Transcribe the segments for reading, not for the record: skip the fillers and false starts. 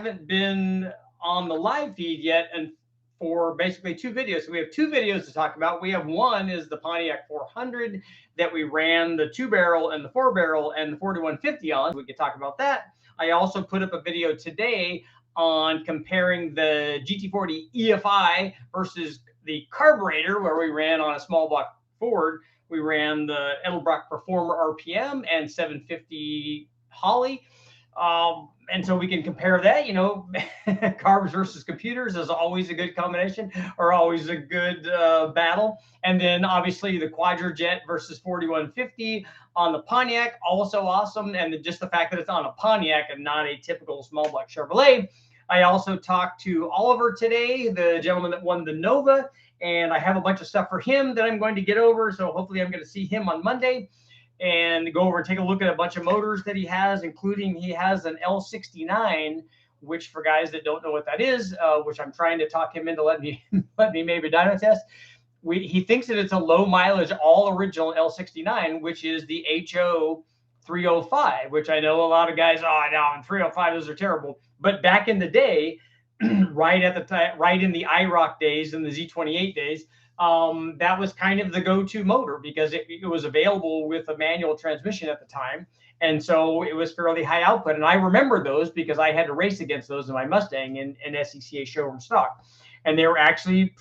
haven't been on the live feed yet, and for basically 2 videos. So we have 2 videos to talk about. We have one is the Pontiac 400 that we ran the 2-barrel and the 4-barrel and the 4150 on. We could talk about that. I also put up a video today on comparing the GT40 EFI versus the Carburetor, where we ran on a small block Ford. We ran the Edelbrock Performer RPM and 750 Holly. And so we can compare that, carbs versus computers is always a good combination, or always a good battle. And then obviously the Quadrajet versus 4150 on the Pontiac, also awesome. And just the fact that it's on a Pontiac and not a typical small block Chevrolet. I also talked to Oliver today, the gentleman that won the Nova, and I have a bunch of stuff for him that I'm going to get over. So hopefully I'm going to see him on Monday and go over and take a look at a bunch of motors that he has, including he has an L69, which for guys that don't know what that is, which I'm trying to talk him into let me maybe dyno test. He thinks that it's a low mileage, all original L69, which is the HO 305, which I know a lot of guys, oh, no, 305, those are terrible. But back in the day, right at the time, right in the IROC days and the Z28 days, that was kind of the go-to motor because it was available with a manual transmission at the time. And so it was fairly high output. And I remember those because I had to race against those in my Mustang in SECA showroom stock. And they were actually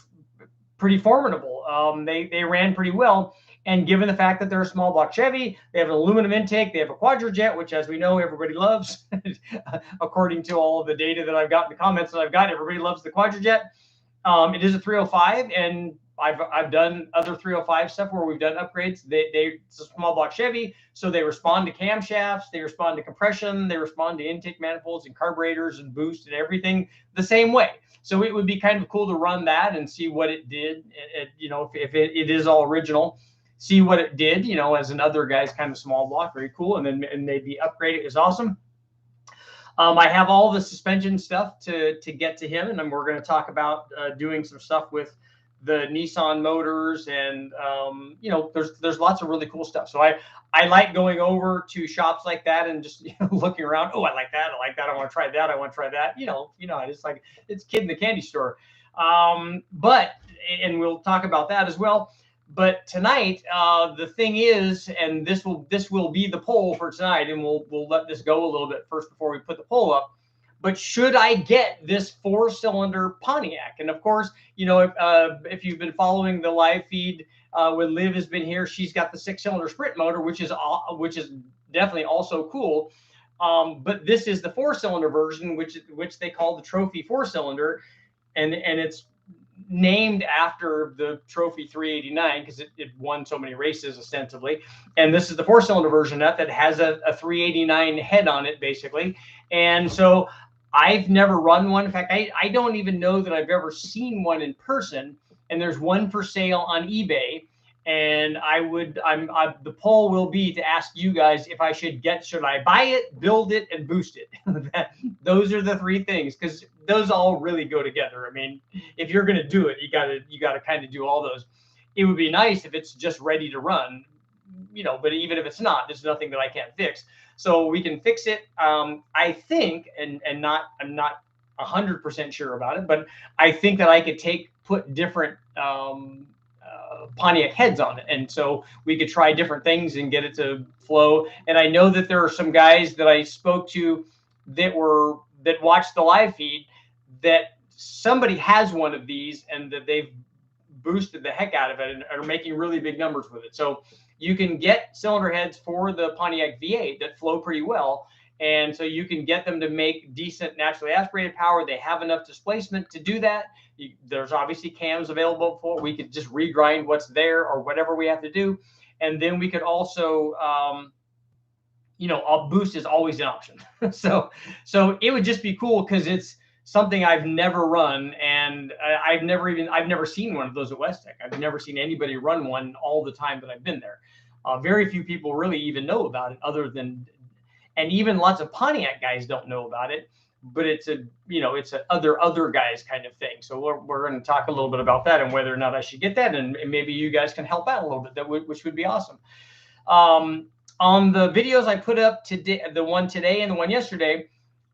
pretty formidable. They ran pretty well. And given the fact that they're a small block Chevy, they have an aluminum intake, they have a Quadrajet, which, as we know, everybody loves. According to all of the data that I've got in the comments that I've got, everybody loves the Quadrajet. It is a 305, and I've done other 305 stuff where we've done upgrades. It's a small block Chevy, so they respond to camshafts, they respond to compression, they respond to intake manifolds and carburetors and boost and everything the same way. So it would be kind of cool to run that and see what it did. If it is all original, see what it did. As another guy's kind of small block, very cool, and then maybe upgrade it is awesome. I have all the suspension stuff to get to him, and then we're going to talk about doing some stuff with the Nissan motors, and there's lots of really cool stuff. So I like going over to shops like that and just looking around. Oh, I like that. I want to try that. I want to try that. I just like it's kid in the candy store. And we'll talk about that as well. But tonight, the thing is, and this will be the poll for tonight, and we'll let this go a little bit first before we put the poll up. But should I get this 4-cylinder Pontiac? And of course, if you've been following the live feed when Liv has been here, she's got the 6-cylinder Sprint motor, which is definitely also cool. But this is the 4-cylinder version, which they call the Trophy 4-cylinder, and it's named after the Trophy 389 because it won so many races ostensibly. And this is the 4-cylinder version that has a 389 head on it, basically. And so I've never run one. In fact, I don't even know that I've ever seen one in person. And there's one for sale on eBay. And the poll will be to ask you guys if should I buy it, build it, and boost it? Those are the 3 things, because those all really go together. I mean, if you're going to do it, you got to kind of do all those. It would be nice if it's just ready to run, but even if it's not, there's nothing that I can't fix. So we can fix it. I think, and I'm not 100% sure about it, but I think that I could put different Pontiac heads on it, and so we could try different things and get it to flow. And I know that there are some guys that I spoke to that watched the live feed that somebody has one of these and that they've boosted the heck out of it and are making really big numbers with it. So you can get cylinder heads for the Pontiac V8 that flow pretty well. And so you can get them to make decent naturally aspirated power. They have enough displacement to do that. There's obviously cams available for. We could just regrind what's there or whatever we have to do. And then we could also, a boost is always an option. so it would just be cool because it's something I've never run. And I've never seen one of those at West Tech. I've never seen anybody run one all the time that I've been there. Very few people really even know about it and even lots of Pontiac guys don't know about it, but it's a other guys kind of thing. So we're going to talk a little bit about that and whether or not I should get that. And maybe you guys can help out a little bit, which would be awesome. On the videos I put up today, the one today and the one yesterday,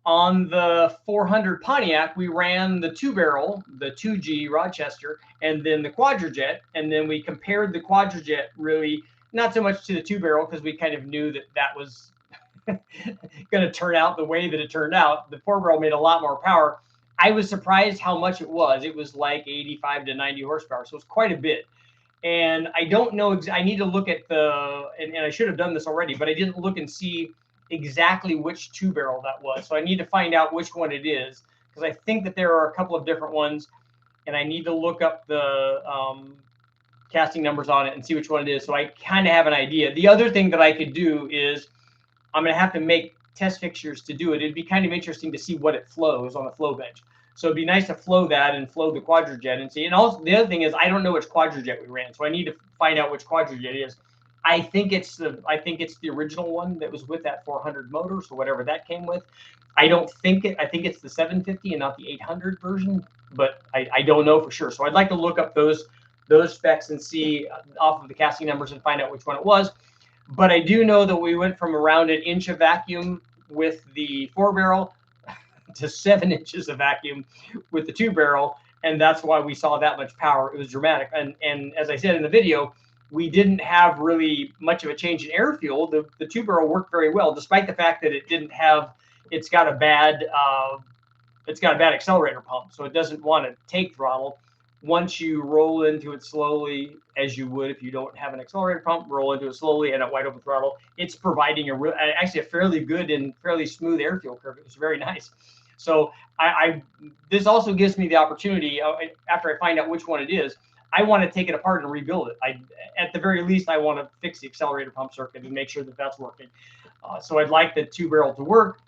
On the 400 Pontiac, we ran the 2-barrel, the 2G Rochester, and then the Quadrajet. And then we compared the Quadrajet really not so much to the 2-barrel because we kind of knew that that was going to turn out the way that it turned out. The 4-barrel made a lot more power. I was surprised how much it was. It was like 85 to 90 horsepower, so it's quite a bit. And I don't know. I need to look at and I should have done this already, but I didn't look and see exactly which 2-barrel that was. So I need to find out which one it is because I think that there are a couple of different ones, and I need to look up the casting numbers on it and see which one it is. So I kind of have an idea. The other thing that I could do is I'm going to have to make test fixtures to do it. It'd be kind of interesting to see what it flows on the flow bench. So it'd be nice to flow that and flow the Quadrajet and see. And also the other thing is I don't know which Quadrajet we ran, so I need to find out which Quadrajet it is. I think it's the original one that was with that 400 motor, so whatever that came with. I think it's the 750 and not the 800 version, but I don't know for sure. So I'd like to look up those specs and see off of the casting numbers and find out which one it was. But I do know that we went from around an inch of vacuum with the 4-barrel to 7 inches of vacuum with the 2-barrel, and that's why we saw that much power. It was dramatic. And as I said in the video, we didn't have really much of a change in air fuel. The 2-barrel worked very well, despite the fact that it's got a bad accelerator pump, so it doesn't want to take throttle. Once you roll into it slowly, as you would if you don't have an accelerator pump, roll into it slowly and at wide open throttle, it's providing actually a fairly good and fairly smooth air fuel curve. It was very nice. So this also gives me the opportunity, after I find out which one it is, I want to take it apart and rebuild it. At the very least, I want to fix the accelerator pump circuit and make sure that that's working. So I'd like the 2-barrel to work.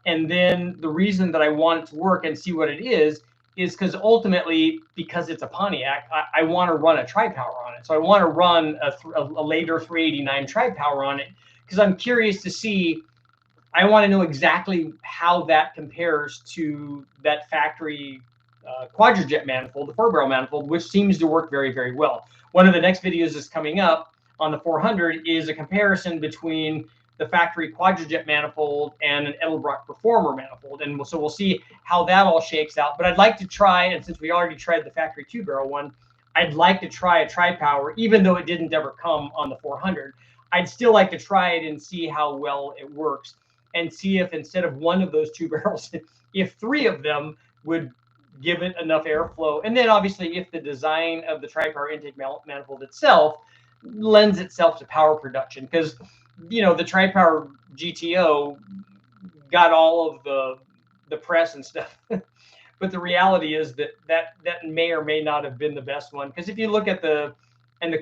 And then the reason that I want it to work and see what it is because ultimately, because it's a Pontiac, I want to run a Tripower on it. So I want to run a later 389 Tripower on it because I'm curious to see. I want to know exactly how that compares to that factory Quadrajet manifold, the 4-barrel manifold, which seems to work very, very well. One of the next videos that's coming up on the 400 is a comparison between the factory Quadrajet manifold and an Edelbrock Performer manifold. And so we'll see how that all shakes out. But I'd like to try, and since we already tried the factory 2-barrel one, I'd like to try a Tripower, even though it didn't ever come on the 400. I'd still like to try it and see how well it works and see if instead of one of those 2 barrels, if 3 of them would give it enough airflow. And then obviously if the design of the Tripower intake manifold itself lends itself to power production, because the Tripower GTO got all of the press and stuff. But the reality is that may or may not have been the best one. Because if you look at the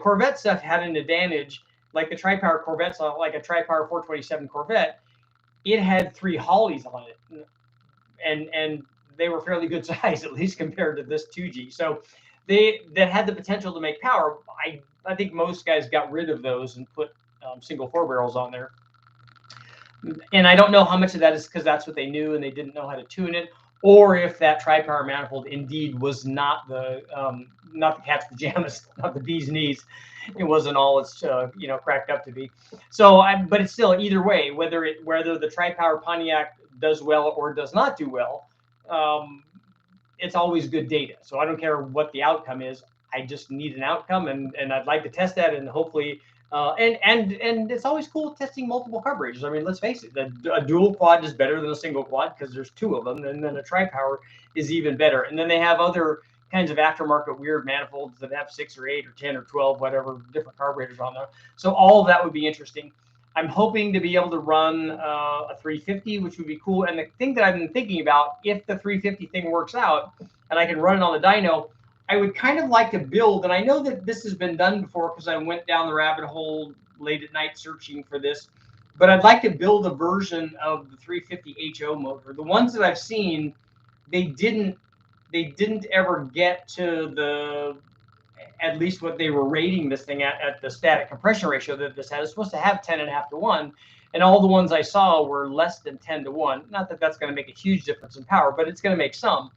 Corvette stuff had an advantage, like the Tripower Corvette's like a Tripower 427 Corvette, it had 3 Hollies on it. And they were fairly good size, at least compared to this 2G. So that had the potential to make power. I think most guys got rid of those and put single 4-barrels on there. And I don't know how much of that is because that's what they knew and they didn't know how to tune it, or if that Tripower manifold indeed was not the cat's pajamas, not the bee's knees. It wasn't all it's cracked up to be. So, but it's still either way, whether the Tripower Pontiac does well or does not do well, it's always good data. So I don't care what the outcome is. I just need an outcome, and I'd like to test that, and hopefully. And it's always cool testing multiple carburetors. I mean, let's face it, a dual quad is better than a single quad because there's 2 of them, and then a Tripower is even better. And then they have other kinds of aftermarket weird manifolds that have 6 or 8 or 10 or 12, whatever, different carburetors on there. So all of that would be interesting. I'm hoping to be able to run a 350, which would be cool. And the thing that I've been thinking about, if the 350 thing works out and I can run it on the dyno, I would kind of like to build, and I know that this has been done before because I went down the rabbit hole late at night searching for this, but I'd like to build a version of the 350 HO motor. The ones that I've seen, they didn't ever get to at least what they were rating this thing at the static compression ratio that this had. It's supposed to have 10.5 to 1, and all the ones I saw were less than 10 to 1. Not that that's going to make a huge difference in power, but it's going to make some.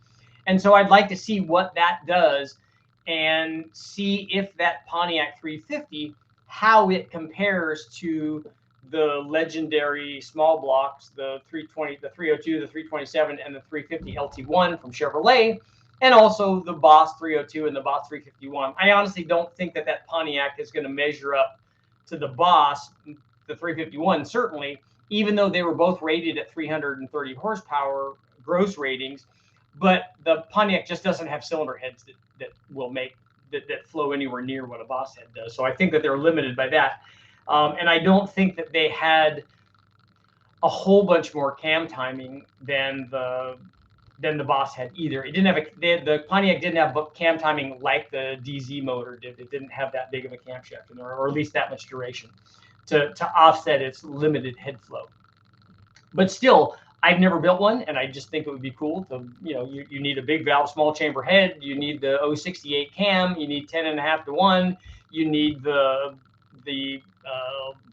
And so I'd like to see what that does and see if that Pontiac 350, how it compares to the legendary small blocks, the 320, the 302, the 327, and the 350 LT1 from Chevrolet, and also the Boss 302 and the Boss 351. I honestly don't think that that Pontiac is going to measure up to the Boss, the 351, certainly, even though they were both rated at 330 horsepower gross ratings. But the Pontiac just doesn't have cylinder heads that will make that flow anywhere near what a Boss head does. So I think that they're limited by that. And I don't think that they had a whole bunch more cam timing than the Boss had either. It didn't have the Pontiac didn't have cam timing like the DZ motor did. It didn't have that big of a camshaft in there, or at least that much duration to offset its limited head flow. But still, I've never built one, and I just think it would be cool to, you need a big valve, small chamber head, you need the 068 cam, you need 10.5:1, you need the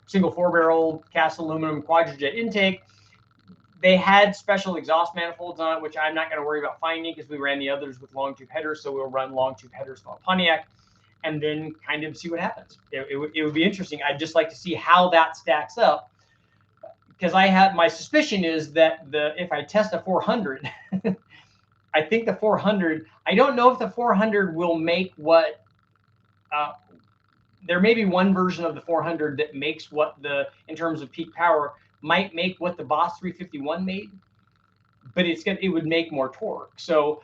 single 4-barrel cast aluminum quadrajet intake. They had special exhaust manifolds on it, which I'm not going to worry about finding because we ran the others with long tube headers, so we'll run long tube headers on Pontiac and then kind of see what happens. It would be interesting. I'd just like to see how that stacks up, because I have my suspicion is that if I test a 400, I think the 400, I don't know if the 400 will make what, there may be one version of the 400 that makes what in terms of peak power, might make what the Boss 351 made, but it would make more torque. So,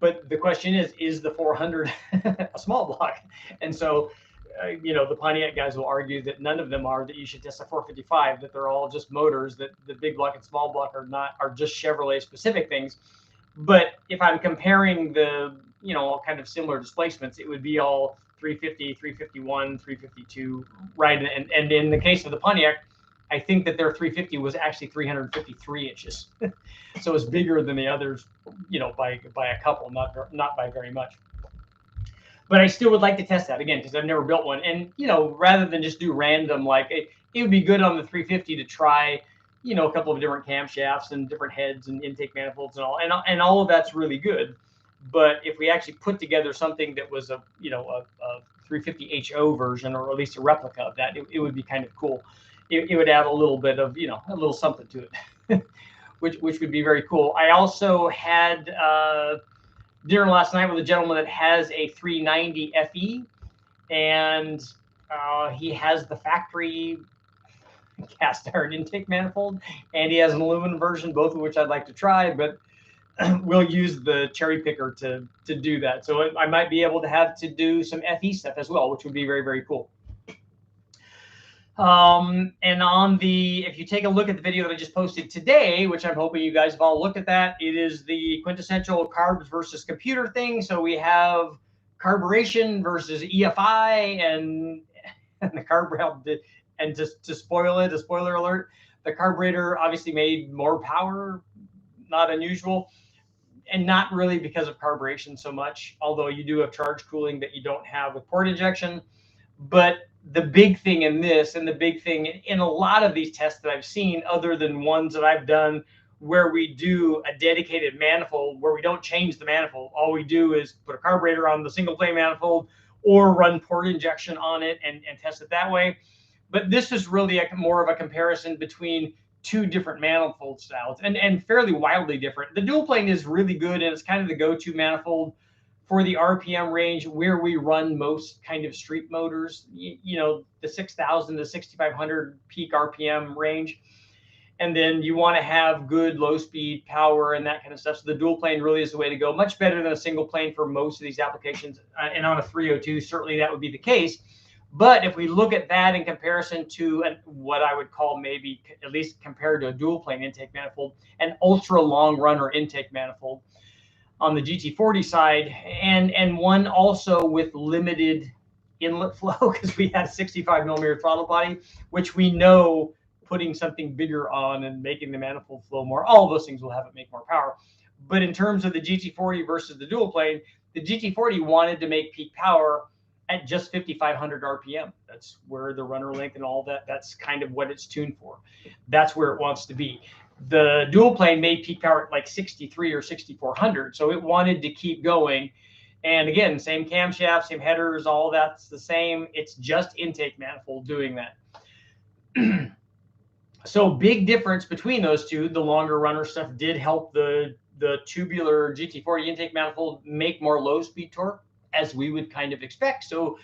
but the question is the 400 a small block? And so, the Pontiac guys will argue that none of them are, that you should test a 455, that they're all just motors, that the big block and small block are just Chevrolet specific things. But if I'm comparing the, kind of similar displacements, it would be all 350, 351, 352, right? And in the case of the Pontiac, I think that their 350 was actually 353 inches. So it's bigger than the others, by a couple, not by very much. But I still would like to test that again, because I've never built one. And, rather than just do random, like it would be good on the 350 to try, a couple of different camshafts and different heads and intake manifolds and all. And all of that's really good. But if we actually put together something that was a 350 HO version, or at least a replica of that, it would be kind of cool. It would add a little bit of, a little something to it, which would be very cool. I also had dinner last night with a gentleman that has a 390 FE, and he has the factory cast iron intake manifold, and he has an aluminum version, both of which I'd like to try, but we'll use the cherry picker to do that. So I might be able to do some FE stuff as well, which would be very, very cool. And if you take a look at the video that I just posted today, which I'm hoping you guys have all looked at that, it is the quintessential carbs versus computer thing. So we have carburation versus EFI, and the carburetor, and just to spoil it, a spoiler alert, the carburetor obviously made more power, not unusual, and not really because of carburation so much, although you do have charge cooling that you don't have with port injection. But the big thing in this, and the big thing in a lot of these tests that I've seen, other than ones that I've done where we do a dedicated manifold, where we don't change the manifold, all we do is put a carburetor on the single plane manifold or run port injection on it and test it that way. But this is really more of a comparison between two different manifold styles, and fairly wildly different. The dual plane is really good, and it's kind of the go-to manifold for the RPM range where we run most kind of street motors, the 6,000 to 6,500 peak RPM range. And then you want to have good low speed power and that kind of stuff. So the dual plane really is the way to go, much better than a single plane for most of these applications. And on a 302, certainly that would be the case. But if we look at that in comparison to what I would call, maybe at least compared to a dual plane intake manifold, an ultra long runner intake manifold on the GT40 side, and one also with limited inlet flow, because we had a 65 millimeter throttle body, which we know putting something bigger on and making the manifold flow more, all of those things will have it make more power. But in terms of the GT40 versus the dual plane, the GT40 wanted to make peak power at just 5,500 RPM. That's where the runner length and all that's kind of what it's tuned for. That's where it wants to be. The dual plane made peak power at like 63 or 6,400. So it wanted to keep going. And again, same camshaft, same headers, all that's the same. It's just intake manifold doing that. So big difference between those two. The longer runner stuff did help the tubular GT40 intake manifold make more low speed torque, as we would kind of expect. So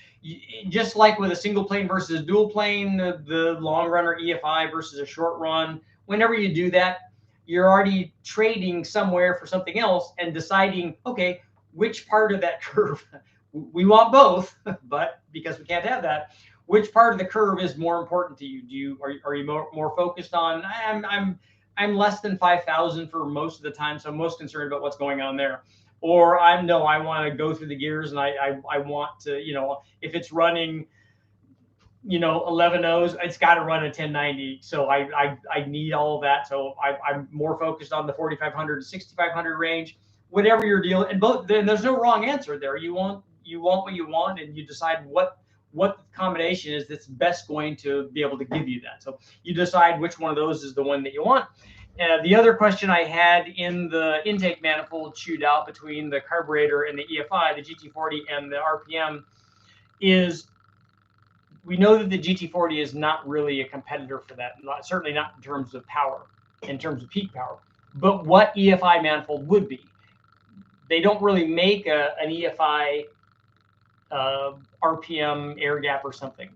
just like with a single plane versus a dual plane, the long runner EFI versus a short run, whenever you do that, you're already trading somewhere for something else and deciding, okay, which part of that curve, we want both, but because we can't have that, which part of the curve is more important to you? Are you more focused on, I'm less than 5,000 for most of the time, so I'm most concerned about what's going on there. Or I want to go through the gears, and I want to, if it's running, 11 O's, it's got to run a 1090. So I need all of that. So I'm more focused on the 4,500 to 6,500 range, whatever your deal. And both, there's no wrong answer there. You want what you want, and you decide what the combination is that's best going to be able to give you that. So you decide which one of those is the one that you want. The other question I had in the intake manifold shootout between the carburetor and the EFI, the GT40 and the RPM, is we know that the GT40 is not really a competitor for that, certainly not in terms of power, in terms of peak power. But what EFI manifold would be? They don't really make an EFI RPM air gap or something.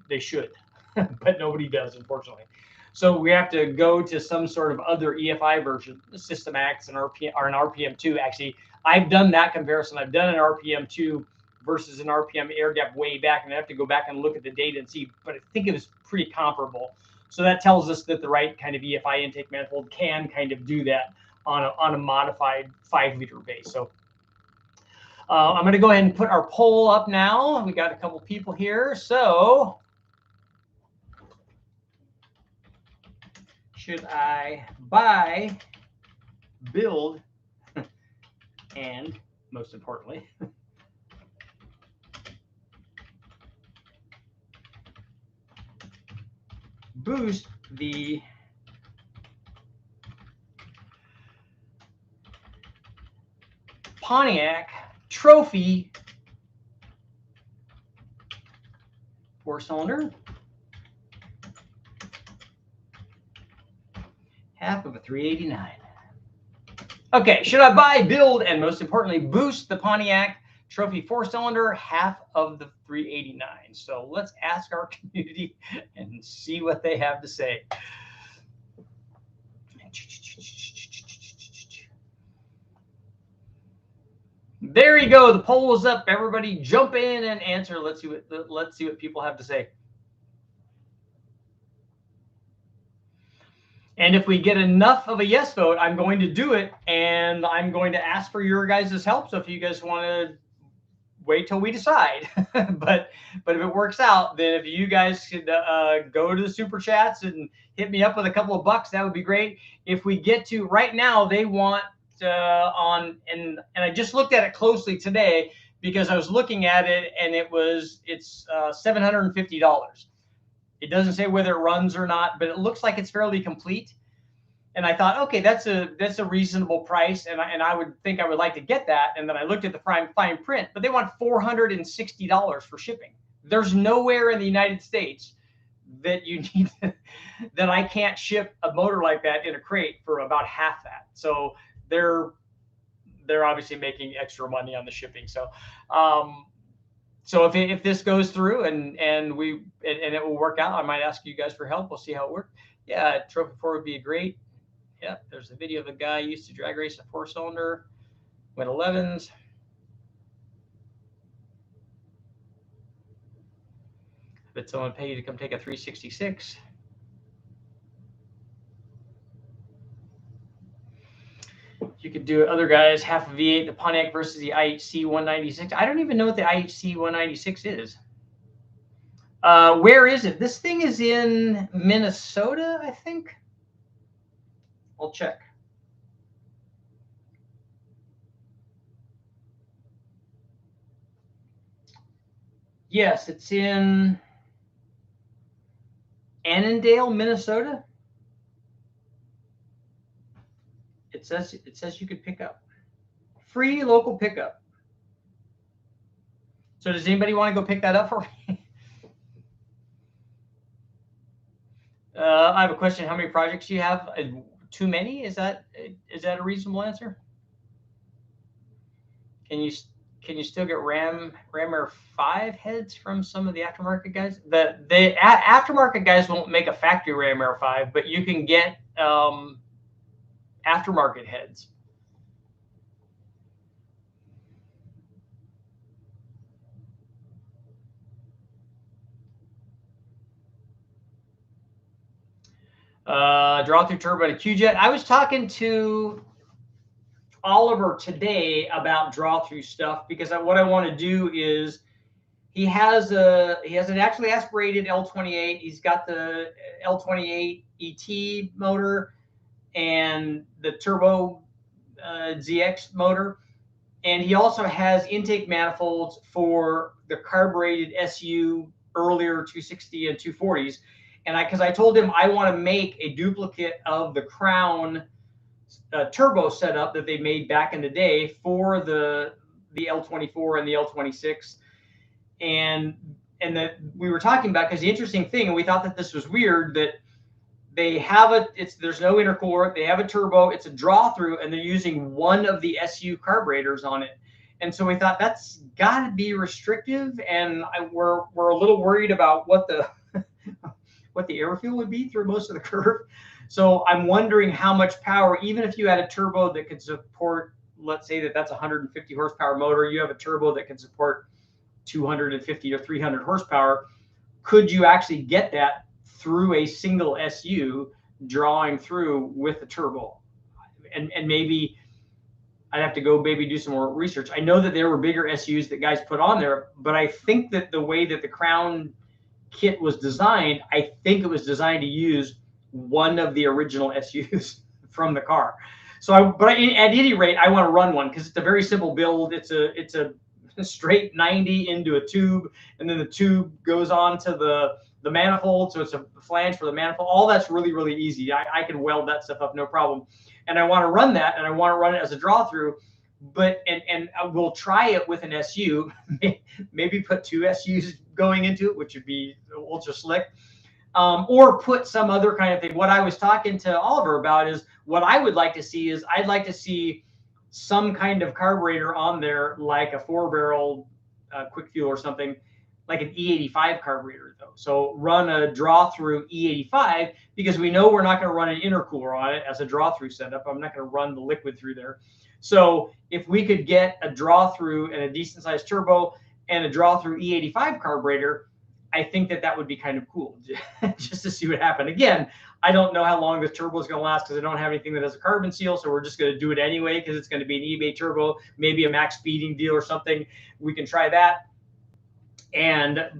They should, but nobody does, unfortunately. So we have to go to some sort of other EFI version, System X and RPM, or an RPM2. Actually, I've done that comparison. I've done an RPM2 versus an RPM air gap way back, and I have to go back and look at the data and see, but I think it was pretty comparable. So that tells us that the right kind of EFI intake manifold can kind of do that on a modified 5-liter base. So I'm going to go ahead and put our poll up now. We got a couple people here. So should I buy, build, and most importantly, boost the Pontiac Trophy 4-cylinder, half of a 389. Okay, should I buy, build, and most importantly, boost the Pontiac Trophy 4-cylinder, half of the 389? So let's ask our community and see what they have to say. There you go. The poll is up. Everybody jump in and answer. Let's see what people have to say. And if we get enough of a yes vote, I'm going to do it, and I'm going to ask for your guys' help. So if you guys want to wait till we decide, but if it works out, then if you guys could go to the super chats and hit me up with a couple of bucks, that would be great. If we get to, right now, they want and I just looked at it closely today because I was looking at it, and it's $750. It doesn't say whether it runs or not, but it looks like it's fairly complete. And I thought, okay, that's a reasonable price, and I would think I would like to get that. And then I looked at the fine print, but they want $460 for shipping. There's nowhere in the United States that you need that I can't ship a motor like that in a crate for about half that. So they're obviously making extra money on the shipping. So so if this goes through and it will work out, I might ask you guys for help. We'll see how it works. Yeah, Trophy 4 would be a great. Yeah, there's a video of a guy used to drag race a 4-cylinder, went 11s. But someone paid you to come take a 366. You could do it. Other guys, half a V8, the Pontiac versus the IHC 196. I don't even know what the IHC 196 is. Where is it? This thing is in Minnesota, I think. I'll check. Yes, it's in Annandale, Minnesota. It says you could pick up. Free local pickup. So does anybody want to go pick that up for me? I have a question. How many projects do you have? Too many? Is that a reasonable answer? Can you can you still get Ram Air 5 heads from some of the aftermarket guys? The aftermarket guys won't make a factory Ram Air 5, but you can get aftermarket heads. Draw through turbo and a Q-jet. I was talking to Oliver today about draw through stuff because what I want to do is he has an actually aspirated L28. He's got the L28 ET motor and the turbo ZX motor, and he also has intake manifolds for the carbureted SU earlier 260 and 240s. And because I told him I want to make a duplicate of the Crown turbo setup that they made back in the day for the L24 and the L26, and that we were talking about, because the interesting thing, and we thought that this was weird, that they have there's no intercooler, they have a turbo, it's a draw through, and they're using one of the SU carburetors on it. And so we thought that's got to be restrictive, and we're a little worried about what the what the air fuel would be through most of the curve. So I'm wondering how much power, even if you had a turbo that could support, let's say that's 150 horsepower motor, you have a turbo that can support 250 or 300 horsepower, could you actually get that through a single SU drawing through with the turbo? And maybe I'd have to go maybe do some more research. I know that there were bigger SUs that guys put on there, but I think that the way that the Crown kit was designed, I think it was designed to use one of the original SUs from the car. So, at any rate, I want to run one because it's a very simple build. It's a straight 90 into a tube, and then the tube goes on to the manifold. So it's a flange for the manifold. All that's really, really easy. I can weld that stuff up, no problem. And I want to run that, and I want to run it as a draw through. But and we'll try it with an SU, maybe put two SUs going into it, which would be ultra slick, or put some other kind of thing. What I was talking to Oliver about is what I would like to see is I'd like to see some kind of carburetor on there, like a 4-barrel quick fuel or something, like an E85 carburetor though. So run a draw through E85, because we know we're not going to run an intercooler on it as a draw through setup. I'm not going to run the liquid through there. So if we could get a draw through and a decent sized turbo and a draw through E85 carburetor, I think that would be kind of cool just to see what happened. Again, I don't know how long this turbo is going to last because I don't have anything that has a carbon seal. So we're just going to do it anyway because it's going to be an eBay turbo, maybe a max speeding deal or something. We can try that.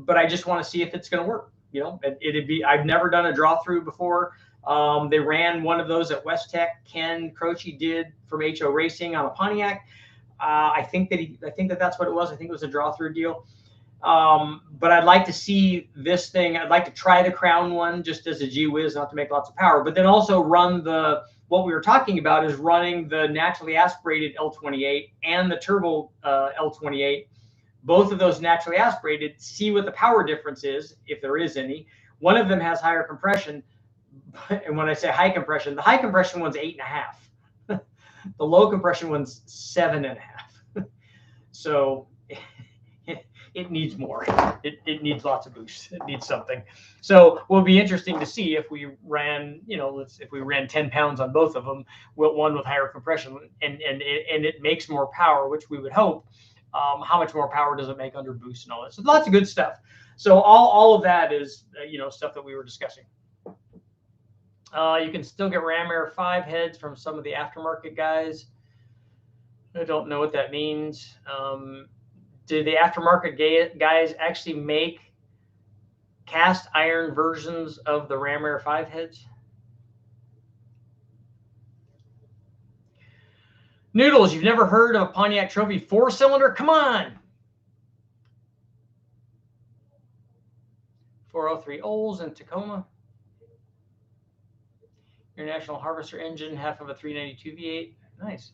But I just want to see if it's going to work. You know, it'd be, I've never done a draw through before. They ran one of those at West Tech. Ken Croce did from HO Racing on a Pontiac. I think that's what it was. I think it was a draw through deal. But I'd like to see this thing. I'd like to try the Crown one just as a gee whiz, not to make lots of power, but then also run what we were talking about is running the naturally aspirated L28 and the turbo L28, both of those naturally aspirated, see what the power difference is, if there is any. One of them has higher compression. And when I say high compression, the high compression one's 8.5. The low compression one's 7.5. So it needs more. It needs lots of boost. It needs something. So it will be interesting to see if we ran, if we ran 10 pounds on both of them, one with higher compression, and it makes more power, which we would hope. How much more power does it make under boost and all that? So lots of good stuff. So all of that is stuff that we were discussing. You can still get Ram Air 5 heads from some of the aftermarket guys. I don't know what that means. Do the aftermarket guys actually make cast iron versions of the Ram Air 5 heads? Noodles, you've never heard of a Pontiac Trophy 4-cylinder? Come on. 403 Olds in Tacoma. International Harvester engine, half of a 392 V8. Nice.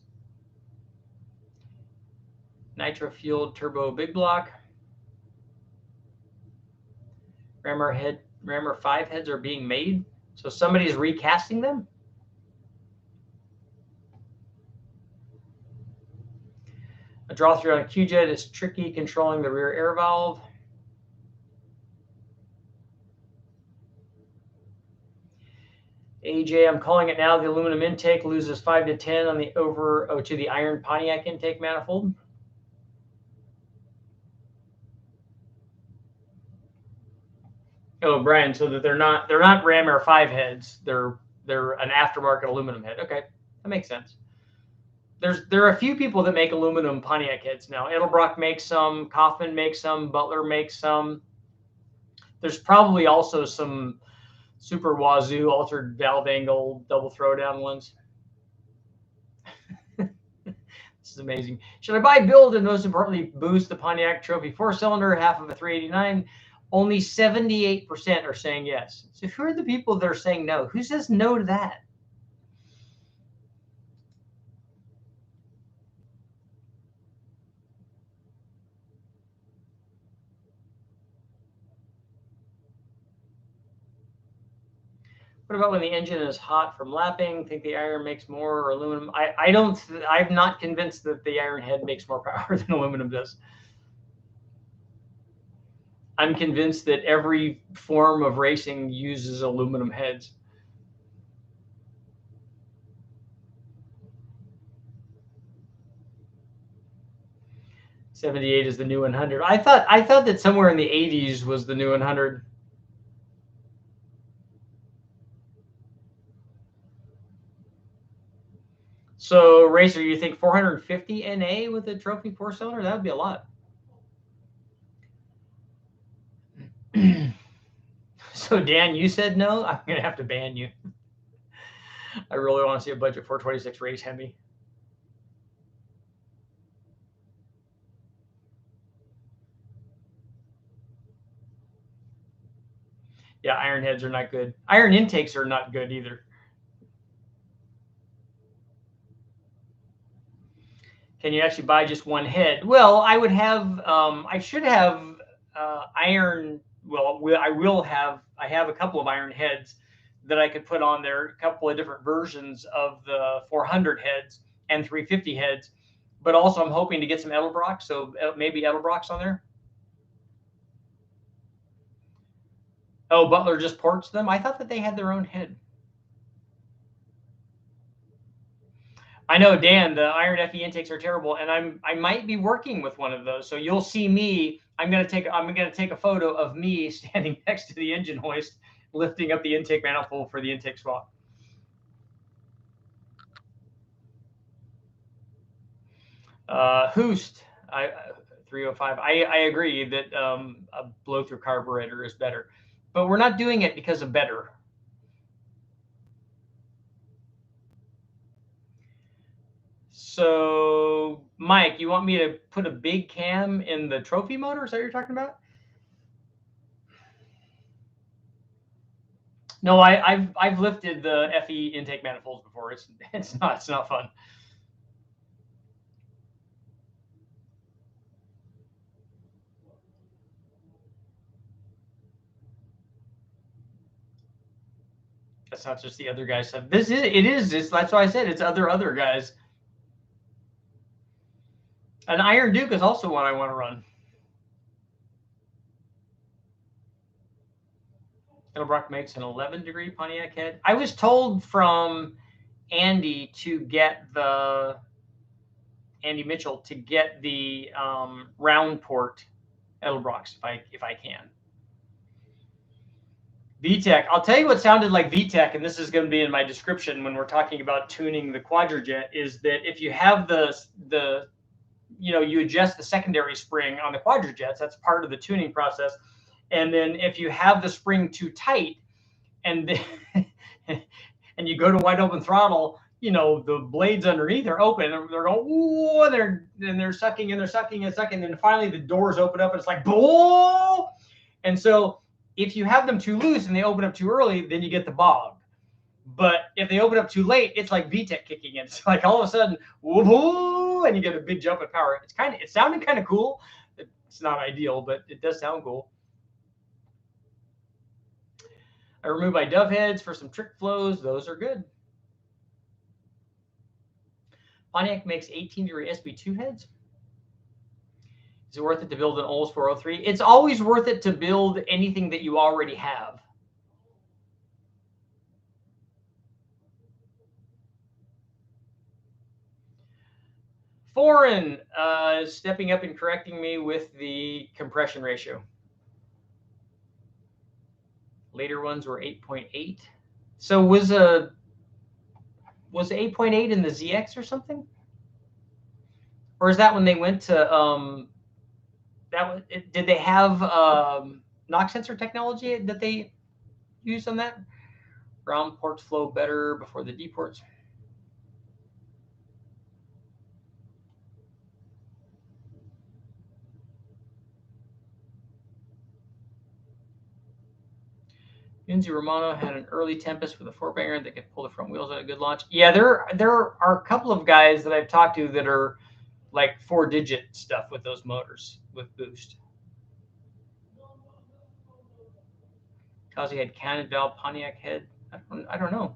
Nitro-fueled turbo big block. Ram Air 5 heads are being made. So somebody's recasting them? A draw through on a Q-jet is tricky controlling the rear air valve. AJ, I'm calling it now. The aluminum intake loses 5 to 10 on the to the iron Pontiac intake manifold. Oh, Brian, so that they're not Ram Air 5 heads. They're an aftermarket aluminum head. Okay, that makes sense. There are a few people that make aluminum Pontiac heads now. Edelbrock makes some, Kaufman makes some, Butler makes some. There's probably also some super wazoo altered valve angle double throwdown ones. This is amazing. Should I buy, build, and most importantly boost the Pontiac Trophy 4-cylinder, half of a 389? Only 78% are saying yes. So who are the people that are saying no? Who says no to that? What about when the engine is hot from lapping? Think the iron makes more, or aluminum? I'm not convinced that the iron head makes more power than aluminum does. I'm convinced that every form of racing uses aluminum heads. '78 is the new 100. I thought that somewhere in the '80s was the new 100. So, Racer, you think 450 NA with a trophy 4-cylinder? That would be a lot. So, Dan, you said no? I'm going to have to ban you. I really want to see a budget 426 race Hemi. Yeah, iron heads are not good. Iron intakes are not good either. Can you actually buy just one head? Well, I would have, I should have iron. Well, I have a couple of iron heads that I could put on there, a couple of different versions of the 400 heads and 350 heads. But also, I'm hoping to get some Edelbrock, so maybe Edelbrock's on there. Oh, Butler just ports them? I thought that they had their own head. I know, Dan, the iron FE intakes are terrible, and I might be working with one of those. So you'll see me. I'm gonna take a photo of me standing next to the engine hoist, lifting up the intake manifold for the intake swap. Hoost, 305. I agree that a blow-through carburetor is better, but we're not doing it because of better. So, Mike, you want me to put a big cam in the trophy motor? Is that what you're talking about? No, I've lifted the FE intake manifolds before. It's not fun. That's not just the other guys' stuff. That's why I said it's other guys. An Iron Duke is also one I want to run. Edelbrock makes an 11-degree Pontiac head. I was told from Andy Mitchell to get the round port Edelbrocks if I can. VTEC. I'll tell you what sounded like VTEC, and this is going to be in my description when we're talking about tuning the Quadrajet, is that if you have you adjust the secondary spring on the Quadrajets, that's part of the tuning process. And then if you have the spring too tight and and you go to wide open throttle, the blades underneath are open and they're going, ooh, and they're sucking and they're sucking and sucking. And finally the doors open up and it's like, boom. And so if you have them too loose and they open up too early, then you get the bog. But if they open up too late, it's like VTEC kicking in. It's like all of a sudden, whoa, and you get a big jump in power. It sounded kind of cool. It's not ideal, but it does sound cool. I remove my dove heads for some trick flows. Those are good. Pontiac makes 18-degree SB2 heads. Is it worth it to build an Olds 403? It's always worth it to build anything that you already have. Foreign stepping up and correcting me with the compression ratio. Later ones were 8.8. So was 8.8 in the ZX or something? Or is that when they went to did they have knock sensor technology that they used on that? Round ports flow better before the D ports. Yunzi Romano had an early Tempest with a four-banger that could pull the front wheels at a good launch. Yeah, there are a couple of guys that I've talked to that are like 4-digit stuff with those motors with boost. Kazi had cannon valve Pontiac head. I don't know.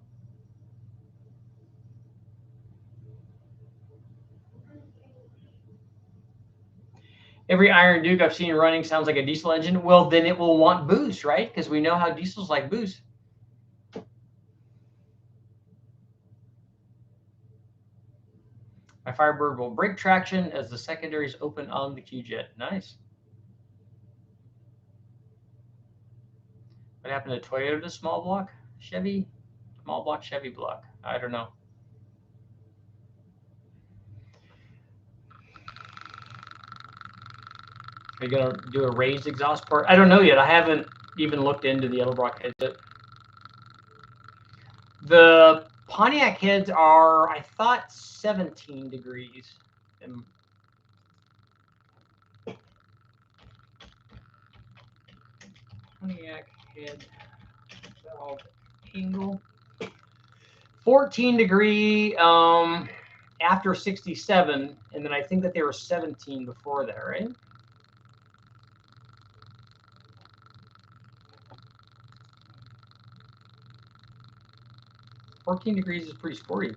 Every Iron Duke I've seen running sounds like a diesel engine. Well, then it will want boost, right? Because we know how diesels like boost. My Firebird will break traction as the secondaries open on the Q-Jet. Nice. What happened to Toyota small block Chevy? Small block Chevy block. I don't know. Are you going to do a raised exhaust port? I don't know yet. I haven't even looked into the Edelbrock heads yet. The Pontiac heads are, I thought, 17 degrees. Pontiac head valve angle. 14 degree after 67, and then I think that they were 17 before that, right? $14 degrees is pretty sporty.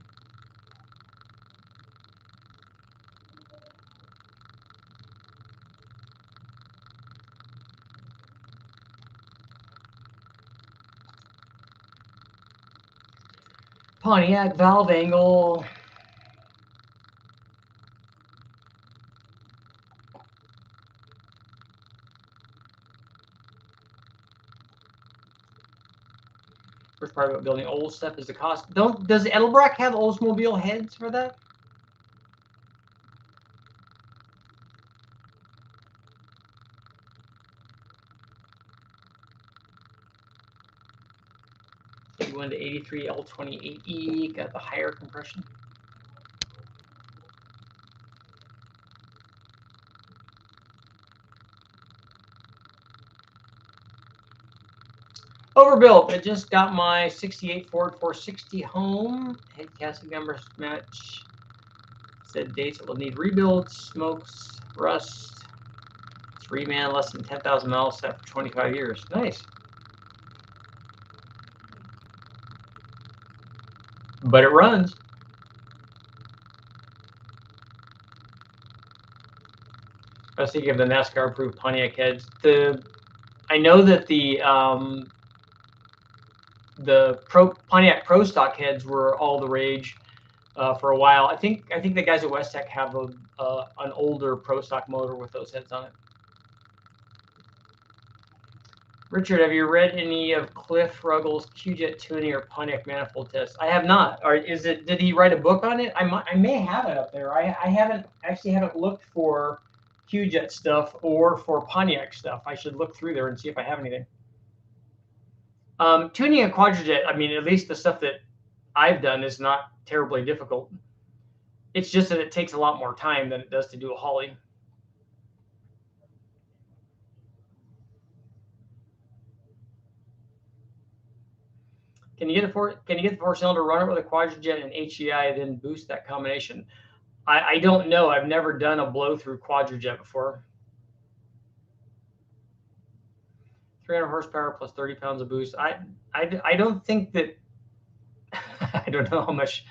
Pontiac valve angle. First part about building old stuff is the cost. Does Edelbrock have Oldsmobile heads for that? Went to 83 L28E, got the higher compression. Overbuilt. I just got my 68 Ford 460 home. Head casting numbers match. Said dates it will need rebuild, smokes, rust. 3-man, less than 10,000 miles, set for 25 years. Nice. But it runs. I was thinking of the NASCAR-approved Pontiac heads. I know that the Pontiac Pro Stock heads were all the rage for a while. I think the guys at West Tech have an older Pro Stock motor with those heads on it. Richard, have you read any of Cliff Ruggles' Q-Jet tuning or Pontiac manifold test? I have not. Or did he write a book on it? I may have it up there. I haven't looked for Q-Jet stuff or for Pontiac stuff. I should look through there and see if I have anything. Tuning a Quadrajet, I mean, at least the stuff that I've done is not terribly difficult. It's just that it takes a lot more time than it does to do a Holly. Can you get the four-cylinder runner with a Quadrajet and HEI, then boost that combination? I don't know. I've never done a blow-through Quadrajet before. 300 horsepower plus 30 pounds of boost. I don't think that I don't know how much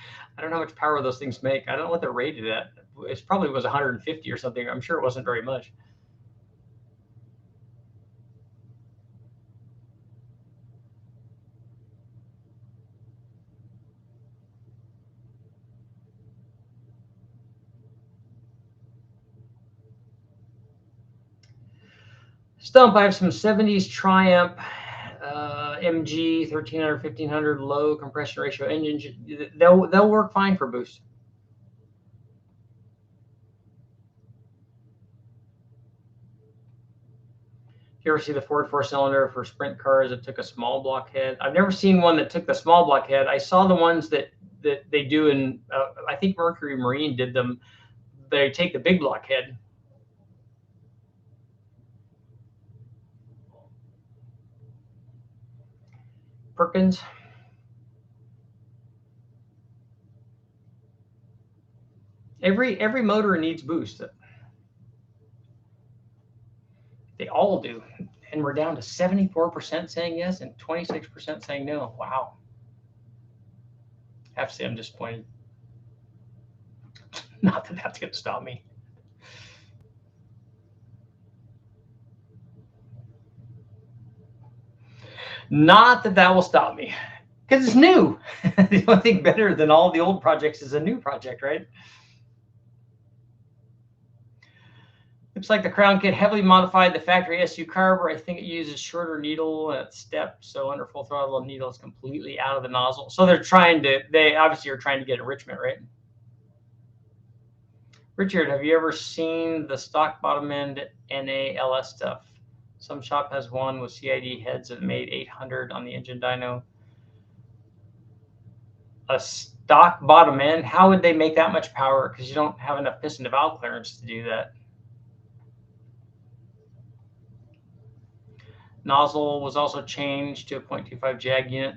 power those things make. I don't know what they're rated at. It probably was 150 or something. I'm sure it wasn't very much. Stump, I have some 70s Triumph MG 1300, 1500 low compression ratio engines. They'll work fine for boost. You ever see the Ford 4-cylinder for sprint cars that took a small block head? I've never seen one that took the small block head. I saw the ones that they do in, I think Mercury Marine did them. They take the big block head. Perkins. Every motor needs boost. They all do. And we're down to 74% saying yes and 26% saying no. Wow. I have to say I'm disappointed. Not that that's going to stop me. Not that that will stop me. Because it's new. The only thing better than all the old projects is a new project, right? Looks like the Crown Kit heavily modified the factory SU carburetor. I think it uses shorter needle at step, so under full throttle, the needle is completely out of the nozzle. So they obviously are trying to get enrichment, right? Richard, have you ever seen the stock bottom end NALS stuff? Some shop has one with CID heads that made 800 on the engine dyno. A stock bottom end? How would they make that much power? Because you don't have enough piston to valve clearance to do that. Nozzle was also changed to a 0.25 jag unit.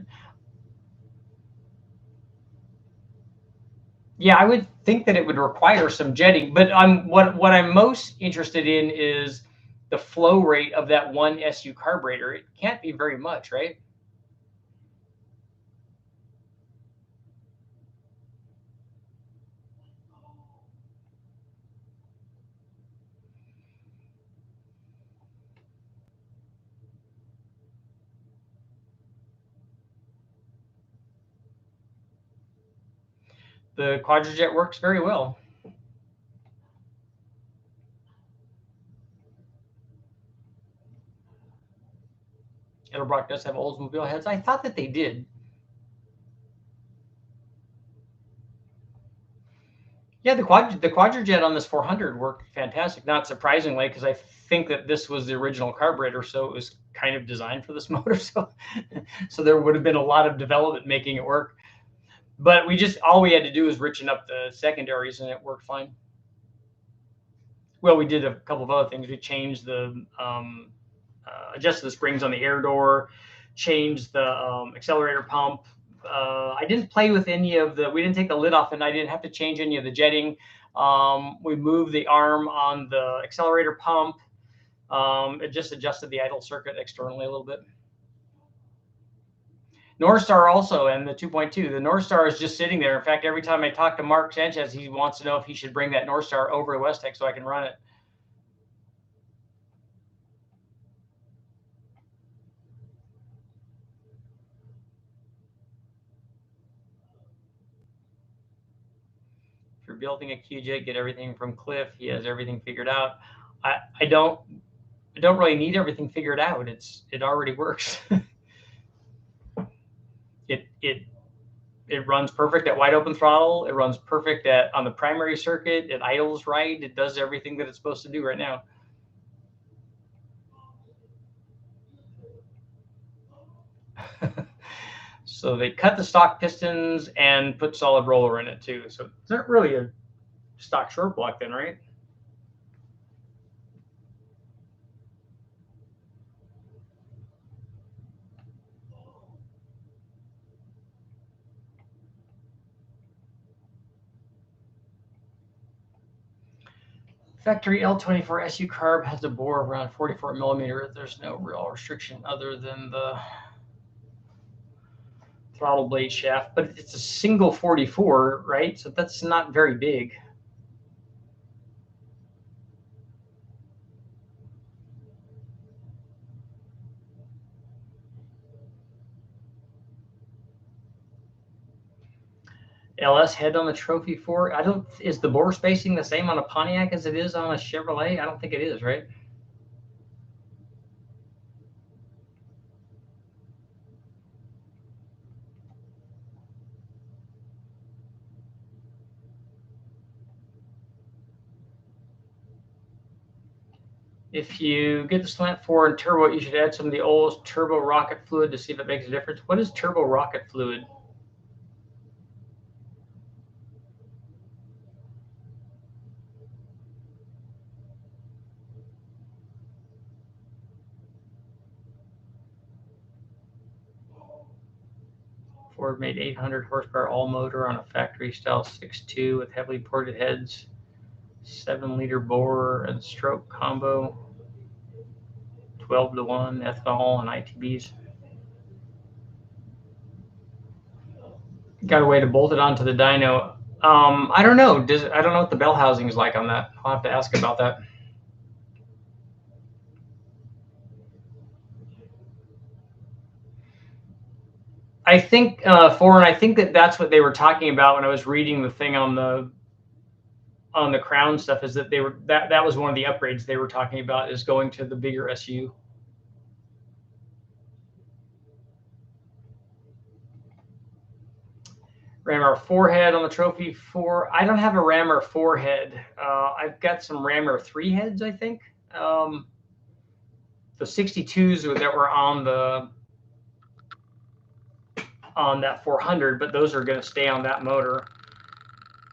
Yeah, I would think that it would require some jetting, but what I'm most interested in is the flow rate of that one SU carburetor. It can't be very much, right? The Quadrajet works very well. Edelbrock does have Oldsmobile heads. I thought that they did. Yeah, the Quadrajet on this 400 worked fantastic. Not surprisingly, because I think that this was the original carburetor, so it was kind of designed for this motor. So there would have been a lot of development making it work. But all we had to do was richen up the secondaries, and it worked fine. Well, we did a couple of other things. We changed the adjusted the springs on the air door, changed the accelerator pump. I didn't play with any of we didn't take the lid off, and I didn't have to change any of the jetting. We moved the arm on the accelerator pump. It just adjusted the idle circuit externally a little bit. North Star also, and the 2.2. The North Star is just sitting there. In fact, every time I talk to Mark Sanchez, he wants to know if he should bring that North Star over to Westech so I can run it. If you're building a QJ, get everything from Cliff. He has everything figured out. I don't really need everything figured out. It already works. It runs perfect at wide open throttle. It runs perfect on the primary circuit. It idles right. It does everything that it's supposed to do right now. So they cut the stock pistons and put solid roller in it too. So it's not really a stock short block then, right? Factory L24 SU carb has a bore around 44 millimeter. There's no real restriction other than the throttle blade shaft, but it's a single 44, right? So that's not very big. LS head on the Trophy 4. I don't. Is the bore spacing the same on a Pontiac as it is on a Chevrolet? I don't think it is, right? If you get the slant 4 and turbo, you should add some of the old turbo rocket fluid to see if it makes a difference. What is turbo rocket fluid? Ford made 800 horsepower all motor on a factory style 6.2 with heavily ported heads, 7-liter bore and stroke combo, 12-to-1 ethanol and ITBs. Got a way to bolt it onto the dyno. I don't know. I don't know what the bell housing is like on that. I'll have to ask about that. I think I think that's what they were talking about when I was reading the thing on the Crown stuff. Is that that was one of the upgrades they were talking about, is going to the bigger SU. Rammer 4 head on the Trophy 4. I don't have a Rammer 4 head. I've got some Rammer 3 heads, I think. The 62s that were on that 400, but those are going to stay on that motor.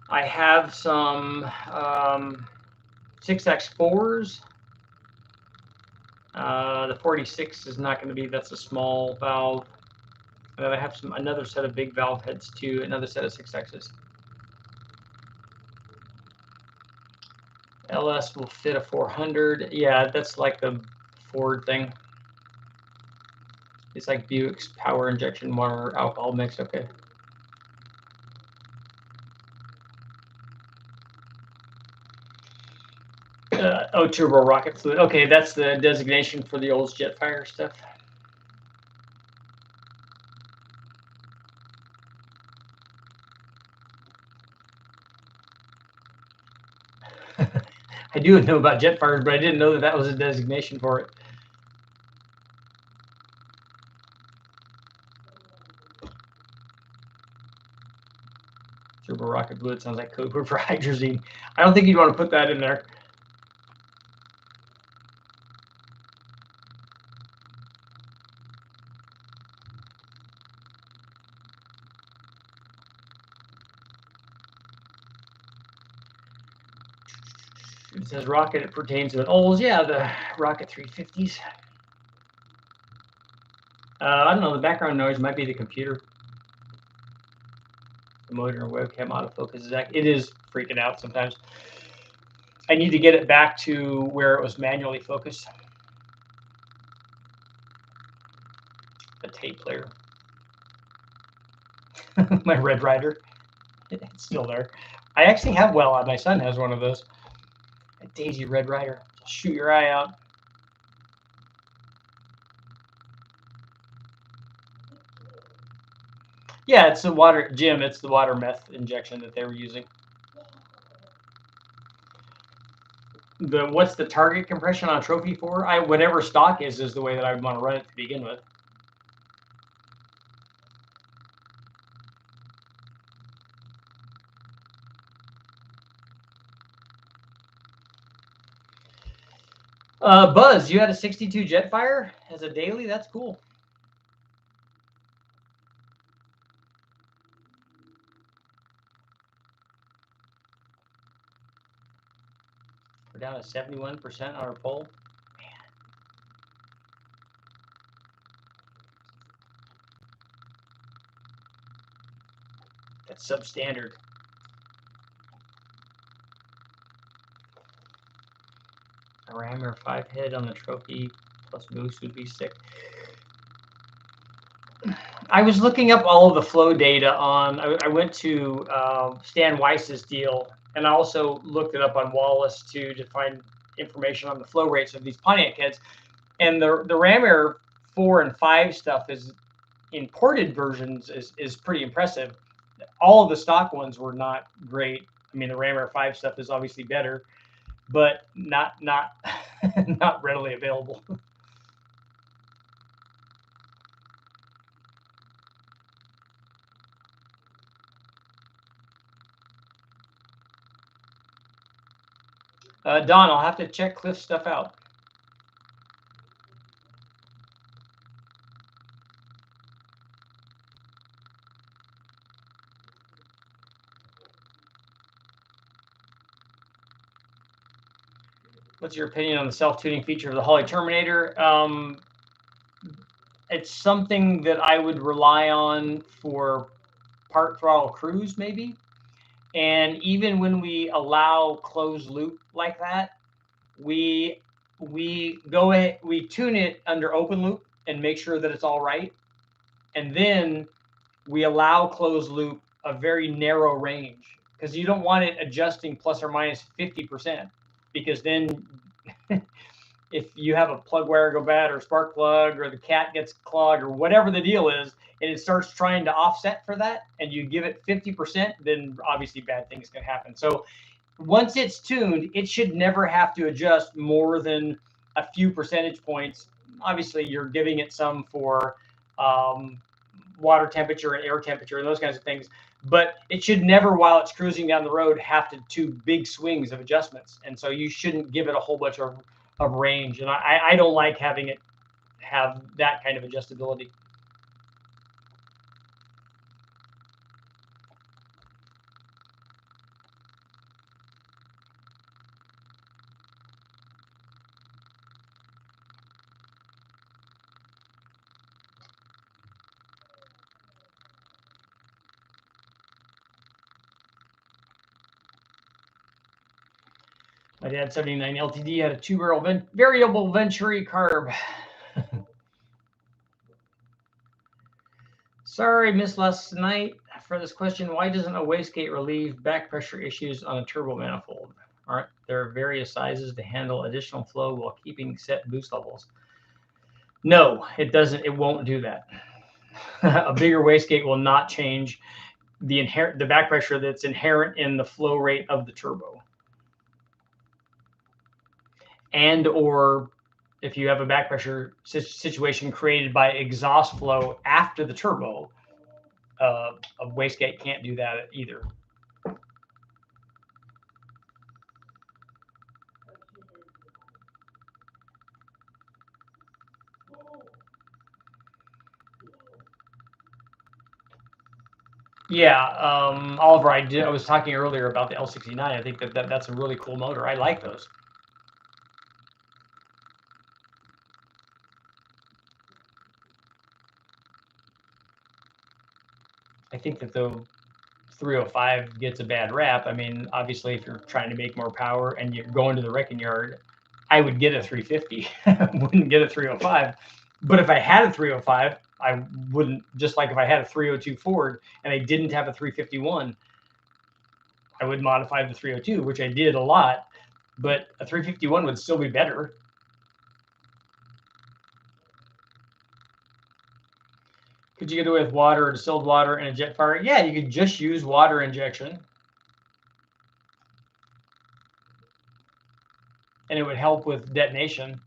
I have some 6X4s. The 46 is not going to be, that's a small valve. And then I have another set of big valve heads too, another set of 6Xs. LS will fit a 400. Yeah, that's like the Ford thing. It's like Buick's power injection water alcohol mix. Okay. Oh, turbo rocket fluid. Okay, that's the designation for the old Jetfire stuff. I do know about Jetfires, but I didn't know that was a designation for it. Turbo rocket fluid sounds like code word for hydrazine. I don't think you'd want to put that in there. It says rocket, it pertains to an Olds. Yeah, the Rocket 350s. I don't know, the background noise might be the computer. The motor and webcam autofocus is it is freaking out sometimes. I need to get it back to where it was manually focused. The tape player. My Red Ryder. It's still there. I actually have, my son has one of those. A Daisy Red Ryder. Shoot your eye out. Yeah, it's the water, Jim. It's the water meth injection that they were using. What's the target compression on a Trophy 4? Whatever stock is the way that I would want to run it to begin with. Buzz, you had a 62 Jetfire as a daily? That's cool. We're down to 71% on our poll. Man. That's substandard. A ram or 5 head on the trophy plus boost would be sick. I was looking up all of the flow data on. I went to Stan Weiss's deal, and I also looked it up on Wallace to find information on the flow rates of these Pontiac heads. And the Ram Air 4 and 5 stuff is imported versions is pretty impressive. All of the stock ones were not great. I mean, the Ram Air 5 stuff is obviously better, but not not readily available. Don, I'll have to check Cliff's stuff out. What's your opinion on the self-tuning feature of the Holley Terminator? It's something that I would rely on for part throttle cruise, maybe. And even when we allow closed loop like that, we go ahead, we tune it under open loop and make sure that it's all right. And then we allow closed loop a very narrow range because you don't want it adjusting plus or minus 50%, because then if you have a plug wire go bad or spark plug or the cat gets clogged or whatever the deal is, and it starts trying to offset for that and you give it 50%, then obviously bad things can happen. So once it's tuned, it should never have to adjust more than a few percentage points. Obviously, you're giving it some for water temperature and air temperature and those kinds of things, but it should never, while it's cruising down the road, have to do big swings of adjustments. And so you shouldn't give it a whole bunch of range. And I don't like having it have that kind of adjustability. My dad 79 LTD had a 2-barrel variable Venturi carb. Sorry, missed last night for this question. Why doesn't a wastegate relieve back pressure issues on a turbo manifold? Aren't there various sizes to handle additional flow while keeping set boost levels? No, it doesn't. It won't do that. A bigger wastegate will not change the back pressure that's inherent in the flow rate of the turbo. And or if you have a back pressure situation created by exhaust flow after the turbo, a wastegate can't do that either. Yeah, Oliver, I was talking earlier about the L69. I think that's a really cool motor. I like those. I think that the 305 gets a bad rap. I mean, obviously, if you're trying to make more power and you're going to the wrecking yard, I would get a 350. Wouldn't get a 305. But if I had a 305, I wouldn't. Just like if I had a 302 Ford and I didn't have a 351, I would modify the 302, which I did a lot. But a 351 would still be better. Could you get away with water or distilled water and a jet fire? Yeah, you could just use water injection. And it would help with detonation.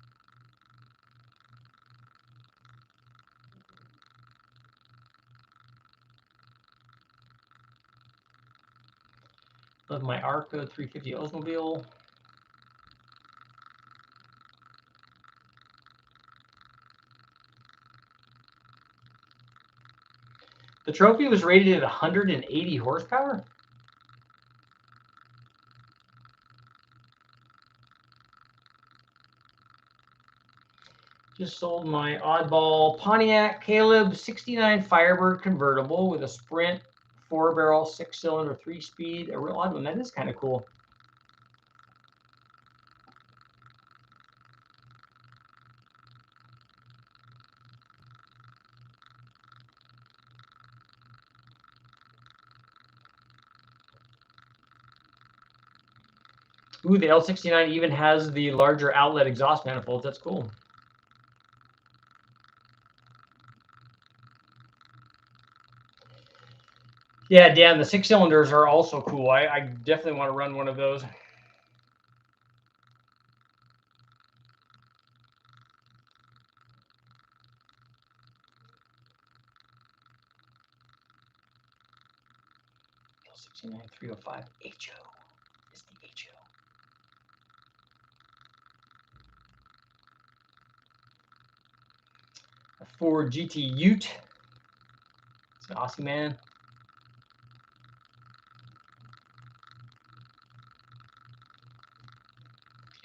Love my Arco 350 Oldsmobile. The Trophy was rated at 180 horsepower. Just sold my oddball Pontiac Caleb 69 Firebird convertible with a Sprint 4-barrel 6-cylinder 3-speed. A real odd one. That is kind of cool. Ooh, the L69 even has the larger outlet exhaust manifolds. That's cool. Yeah, Dan, the 6 cylinders are also cool. I definitely want to run one of those. L69 305 HO is the HO. A Ford GT Ute. It's an Aussie man.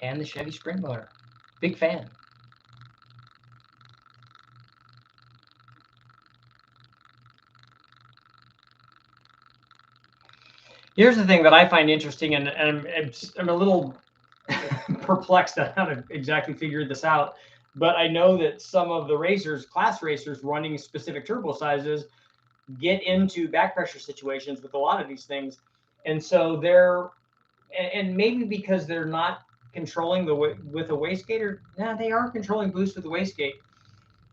And the Chevy Sprint motor. Big fan. Here's the thing that I find interesting, and I'm a little perplexed on how to exactly figure this out. But I know that some of the racers, class racers running specific turbo sizes, get into back pressure situations with a lot of these things. And so and maybe because they're not controlling with a wastegate, or they are controlling boost with the wastegate,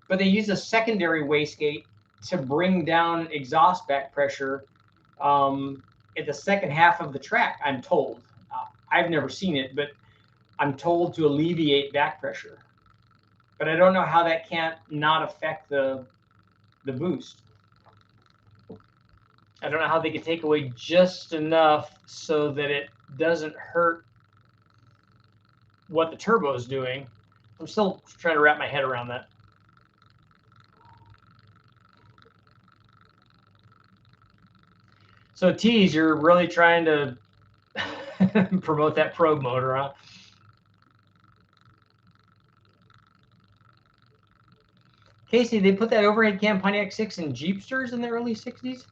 but they use a secondary wastegate to bring down exhaust back pressure at the second half of the track, I'm told. I've never seen it, but I'm told to alleviate back pressure. But I don't know how that can't not affect the boost. I don't know how they can take away just enough so that it doesn't hurt what the turbo is doing. I'm still trying to wrap my head around that. So Tease, you're really trying to promote that probe motor, huh? Casey, they put that overhead cam Pontiac 6 in Jeepsters in the early 60s?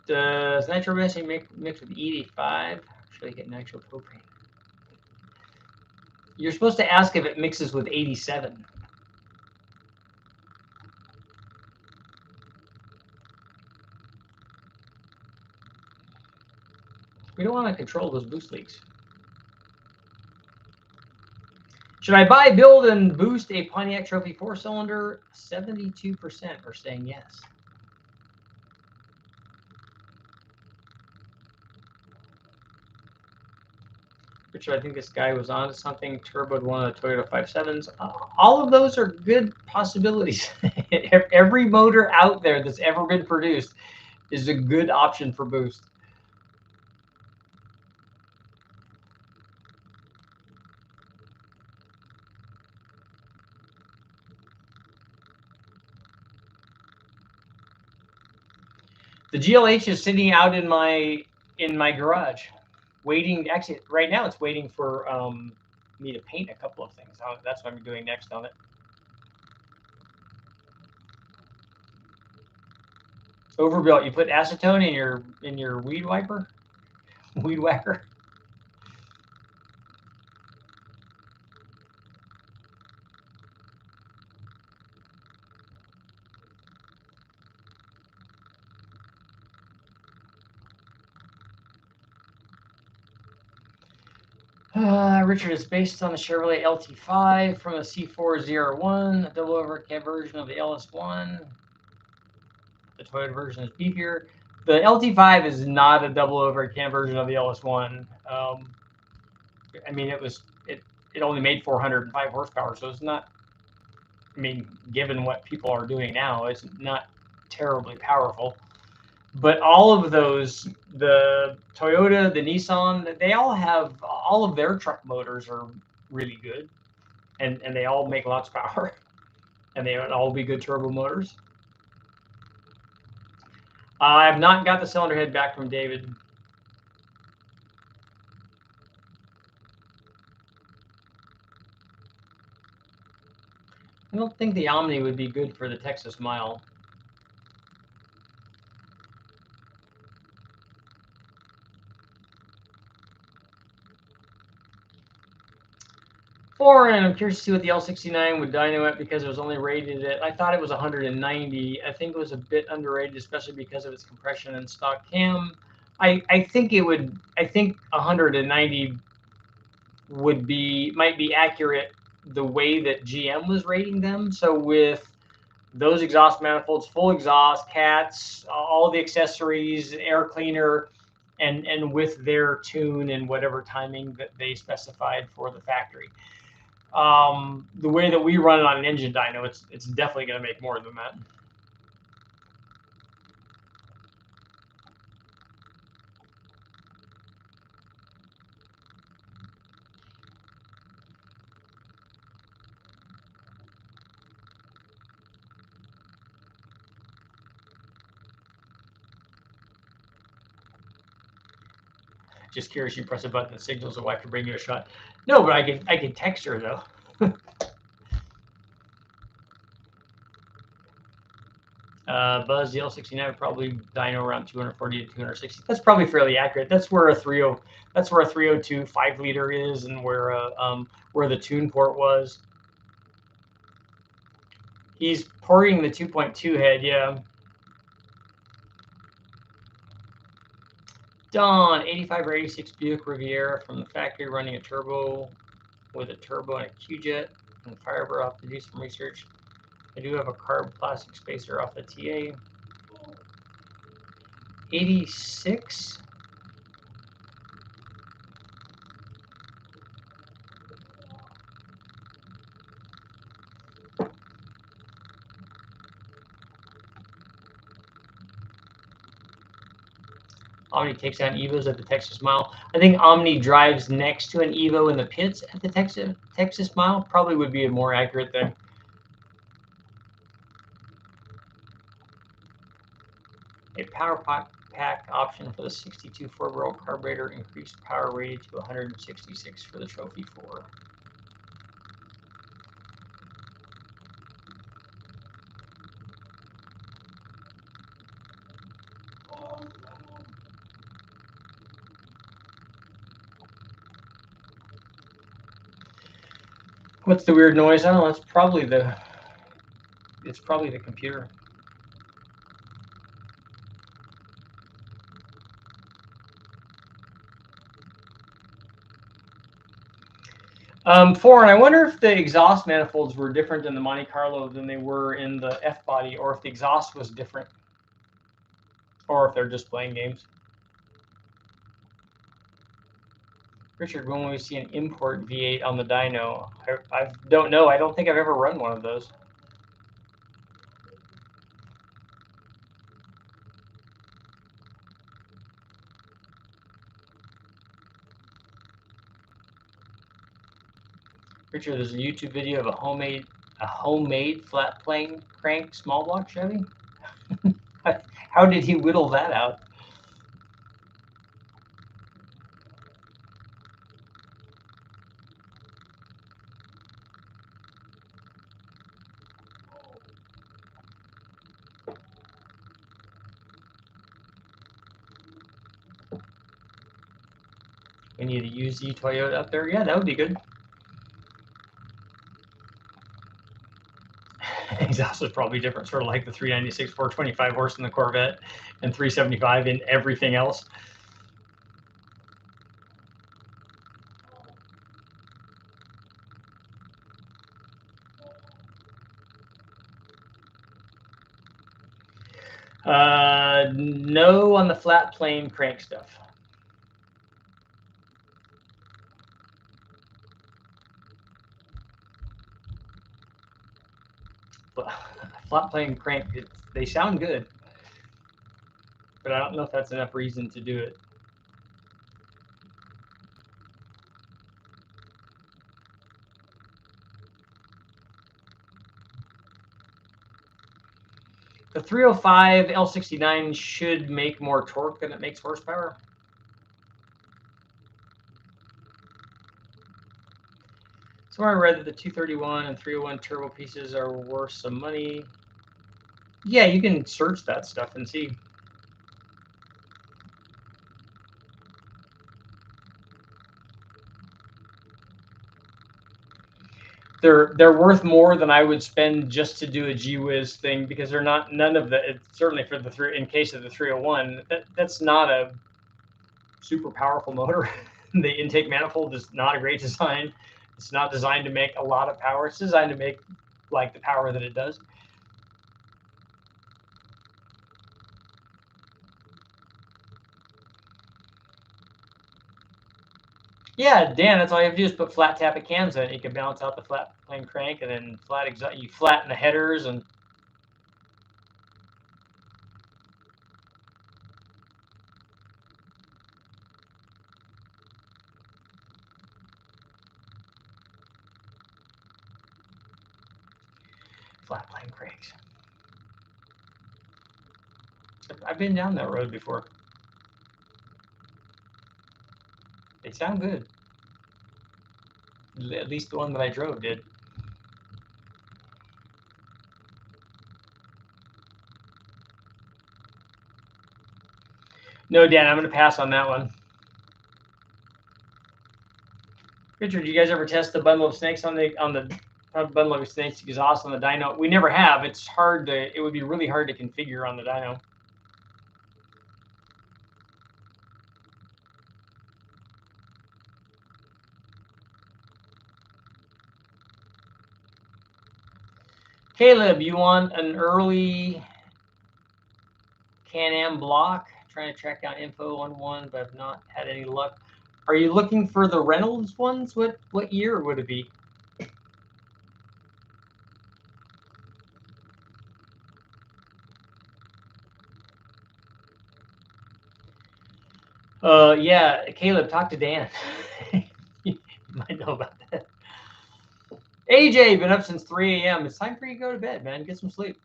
Does nitrobenzene mix with E85? Should I get nitro propane? You're supposed to ask if it mixes with 87. We don't want to control those boost leaks. Should I buy, build, and boost a Pontiac Trophy 4-cylinder? 72% are saying yes. Richard, I think this guy was on to something. Turboed one of the Toyota 5.7s. All of those are good possibilities. Every motor out there that's ever been produced is a good option for boost. The GLH is sitting out in my garage, waiting. Actually, right now it's waiting for me to paint a couple of things. That's what I'm doing next on it. Overbuilt. You put acetone in your weed wiper, weed whacker. Richard is based on the Chevrolet LT5 from a C401, a double overcab version of the LS1. The Toyota version is beefier. The LT5 is not a double overcab version of the LS1. I mean, it only made 405 horsepower, so it's not. I mean, given what people are doing now, it's not terribly powerful. But all of those, the Toyota, the Nissan, they all have, all of their truck motors are really good, and they all make lots of power, and they would all be good turbo motors. I have not got the cylinder head back from David. I don't think the Omni would be good for the Texas Mile. Foreign, I'm curious to see what the L69 would dyno at because it was only rated at, I thought it was 190. I think it was a bit underrated, especially because of its compression and stock cam. I think 190 might be accurate the way that GM was rating them. So with those exhaust manifolds, full exhaust, cats, all the accessories, air cleaner, and with their tune and whatever timing that they specified for the factory. The way that we run it on an engine dyno, it's definitely going to make more than that. Just curious, you press a button that signals a wife to bring you a shot. No, but I can text her though. Buzz, the L69 probably dyno around 240 to 260. That's probably fairly accurate. That's where a 302 5-liter is, and where the tune port was. He's porting the 2.2 head, yeah. Don, 85 or 86 Buick Riviera from the factory running a turbo with a turbo and a Q-jet and Firebird. I'll have to do some research. I do have a carb plastic spacer off the TA. 86. Omni takes on Evos at the Texas Mile. I think Omni drives next to an Evo in the pits at the Texas Mile. Probably would be a more accurate thing. A power pack option for the 62 4-barrel carburetor, increased power rated to 166 for the Trophy 4. What's the weird noise? I don't know. It's probably the computer. Foreign, I wonder if the exhaust manifolds were different in the Monte Carlo than they were in the F-body, or if the exhaust was different, or if they're just playing games. Richard, when will we see an import V8 on the dyno? I don't know. I don't think I've ever run one of those. Richard, there's a YouTube video of a homemade flat plane crank small block Chevy. How did he whittle that out? We need a used Toyota up there. Yeah, that would be good. Exhaust is probably different, sort of like the 396 425 horse in the Corvette and 375 in everything else. No on the flat plane crank stuff. Flat plane crank, they sound good, but I don't know if that's enough reason to do it. The 305 L69 should make more torque than it makes horsepower. Somewhere I read that the 231 and 301 turbo pieces are worth some money. Yeah, you can search that stuff and see. they're worth more than I would spend just to do a G-Wiz thing, because they're not, none of the, certainly for the three, in case of the 301, that's not a super powerful motor. The intake manifold is not a great design. It's not designed to make a lot of power. It's designed to make like the power that it does. Yeah, Dan, that's all you have to do is put flat tappet cams in it. You can balance out the flat plane crank, and then you flatten the headers and flat plane cranks. I've been down that road before. They sound good. At least the one that I drove did. No, Dan, I'm going to pass on that one. Richard, you guys ever test the bundle of snakes on the bundle of snakes exhaust on the dyno? We never have. It's hard to. It would be really hard to configure on the dyno. Caleb, you want an early Can-Am block? Trying to track down info on one, but I've not had any luck. Are you looking for the Reynolds ones? What year would it be? Yeah, Caleb, talk to Dan. You might know about that. AJ, been up since 3 a.m. It's time for you to go to bed, man. Get some sleep.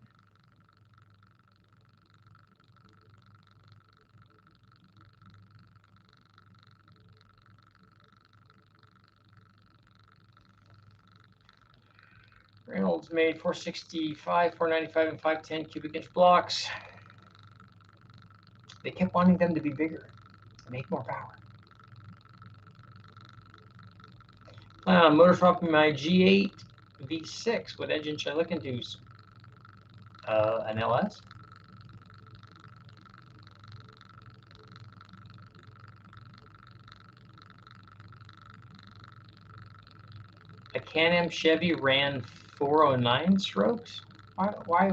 Reynolds made 465, 495, and 510 cubic inch blocks. They kept wanting them to be bigger, to make more power. Plan on motor swapping my G8 V6. What engine should I look into? An LS? A Can-Am Chevy ran 409 strokes? Why?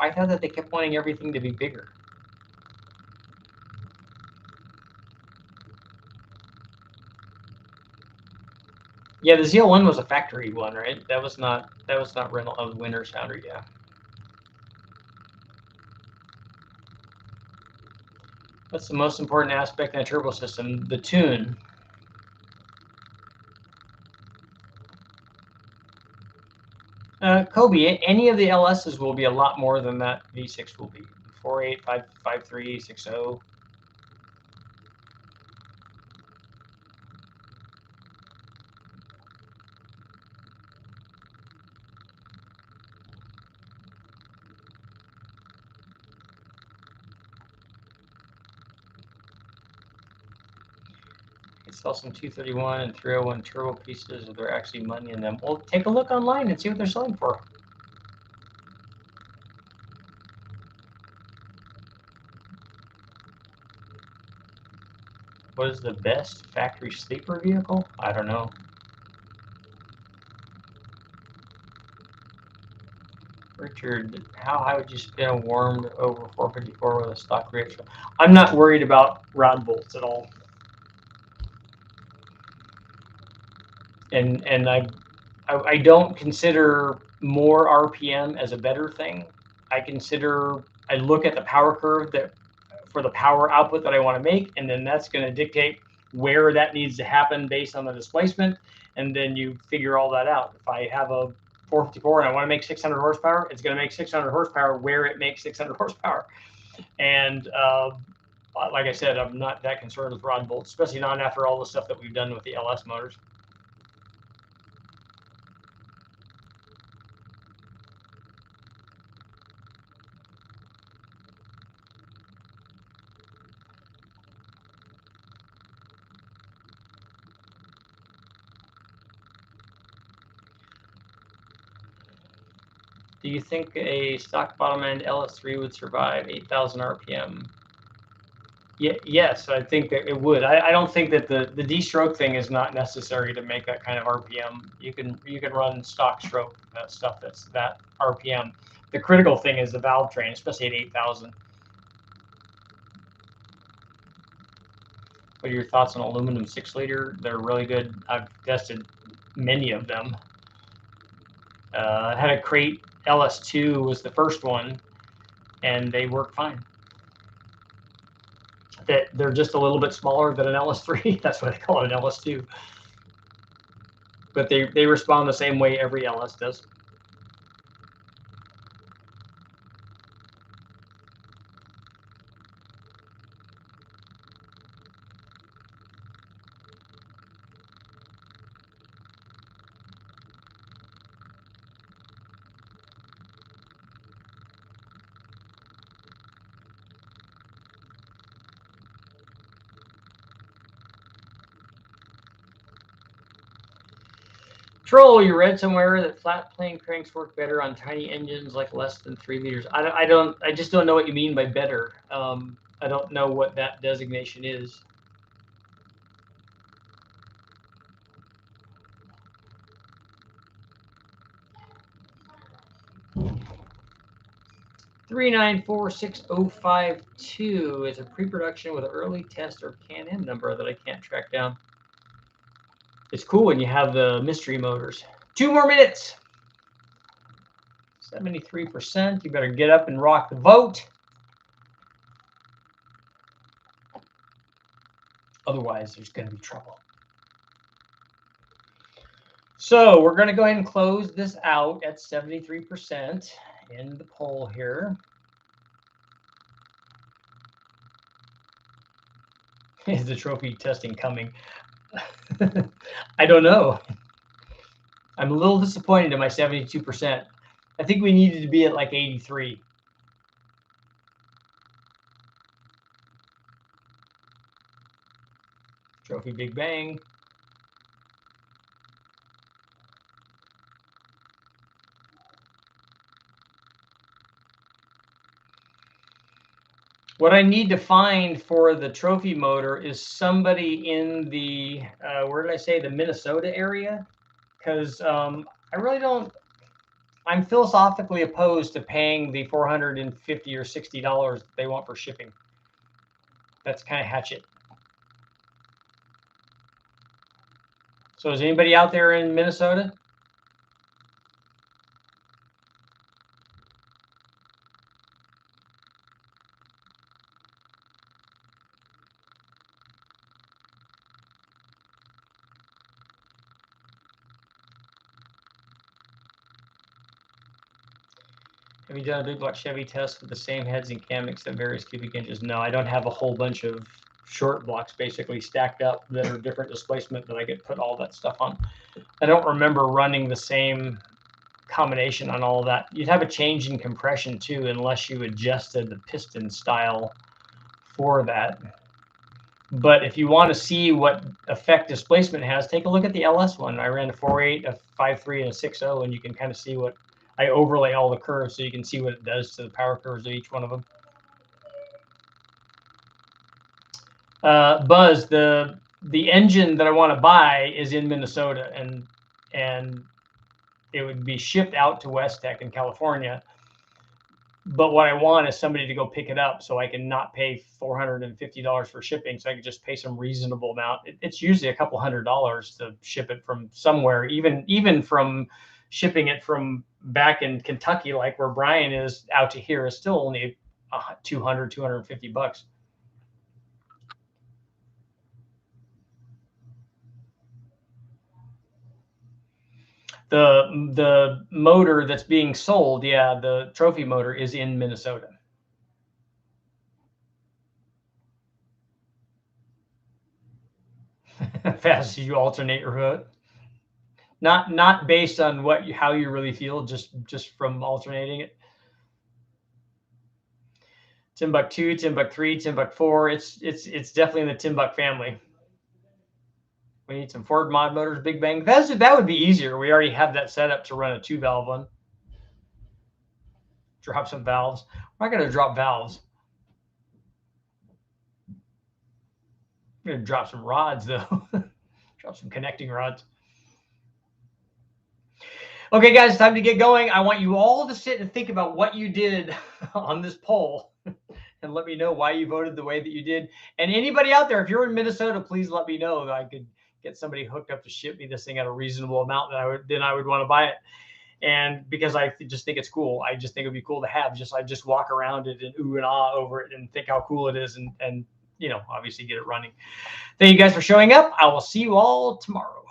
I thought that they kept wanting everything to be bigger. Yeah, the ZL1 was a factory one, right? That was not Reynolds Winter's Foundry, yeah. What's the most important aspect in a turbo system? The tune. Kobe, any of the LSs will be a lot more than that V6 will be. 4.8, 5.3, 6.0. Sell some 231 and 301 turbo pieces if there are actually money in them. Well, take a look online and see what they're selling for. What is the best factory sleeper vehicle? I don't know. Richard, how high would you spin a warmed over 454 with a stock ratio? I'm not worried about rod bolts at all. And I don't consider more RPM as a better thing. I look at the power curve that for the power output that I want to make, and then that's going to dictate where that needs to happen based on the displacement, and then you figure all that out. If I have a 454 and I want to make 600 horsepower, it's going to make 600 horsepower where it makes 600 horsepower. And like I said, I'm not that concerned with rod bolts, especially not after all the stuff that we've done with the LS motors. Do you think a stock bottom end LS3 would survive 8,000 RPM? Yeah, yes, I think that it would. I don't think that the D-stroke thing is not necessary to make that kind of RPM. You can run stock stroke stuff that's that RPM. The critical thing is the valve train, especially at 8,000. What are your thoughts on aluminum 6-liter? They're really good. I've tested many of them. I had a crate LS2 was the first one, and they work fine. They're just a little bit smaller than an LS3. That's why they call it an LS2. But they respond the same way every LS does. Troll, you read somewhere that flat plane cranks work better on tiny engines like less than 3 liters. I just don't know what you mean by better. I don't know what that designation is. $3946052 is a pre-production with an early test or Can-Am number that I can't track down. It's cool when you have the mystery motors. 2 more minutes. 73%. You better get up and rock the vote. Otherwise, there's going to be trouble. So we're going to go ahead and close this out at 73% in the poll here. Is the trophy testing coming? I don't know. I'm a little disappointed in my 72%. I think we needed to be at like 83. Trophy Big Bang. What I need to find for the trophy motor is somebody in the, where did I say, the Minnesota area? Because I really don't, I'm philosophically opposed to paying the $450 or $60 they want for shipping. That's kind of hatchet. So is anybody out there in Minnesota? Have you done a big block Chevy test with the same heads and cam except various cubic inches? No, I don't have a whole bunch of short blocks basically stacked up that are different displacement that I could put all that stuff on. I don't remember running the same combination on all of that. You'd have a change in compression too, unless you adjusted the piston style for that. But if you want to see what effect displacement has, take a look at the LS one. I ran a 4.8, a 5.3, and a 6.0, and you can kind of see what I overlay all the curves so you can see what it does to the power curves of each one of them. Buzz, the engine that I want to buy is in Minnesota, and it would be shipped out to West Tech in California. But what I want is somebody to go pick it up so I can not pay $450 for shipping. So I can just pay some reasonable amount. It's usually a couple $100 to ship it from somewhere, even from shipping it from back in Kentucky, like where Brian is, out to here is still only $200, $250. The motor that's being sold, yeah, the trophy motor is in Minnesota. Fast as you alternate your hood. Not based on how you really feel, just from alternating it. Timbuk 2, Timbuk 3, Timbuk 4. It's definitely in the Timbuk family. We need some Ford mod motors, Big Bang. That would be easier. We already have that set up to run a 2-valve one. drop some valves. I'm not going to drop valves. I'm going to drop some rods, though. Drop some connecting rods. Okay, guys, time to get going. I want you all to sit and think about what you did on this poll and let me know why you voted the way that you did. And anybody out there, if you're in Minnesota, please let me know that I could get somebody hooked up to ship me this thing at a reasonable amount that I would want to buy it. And because I just think it's cool. I just think it'd be cool to have. I just walk around it and ooh and ah over it and think how cool it is and you know, obviously get it running. Thank you guys for showing up. I will see you all tomorrow.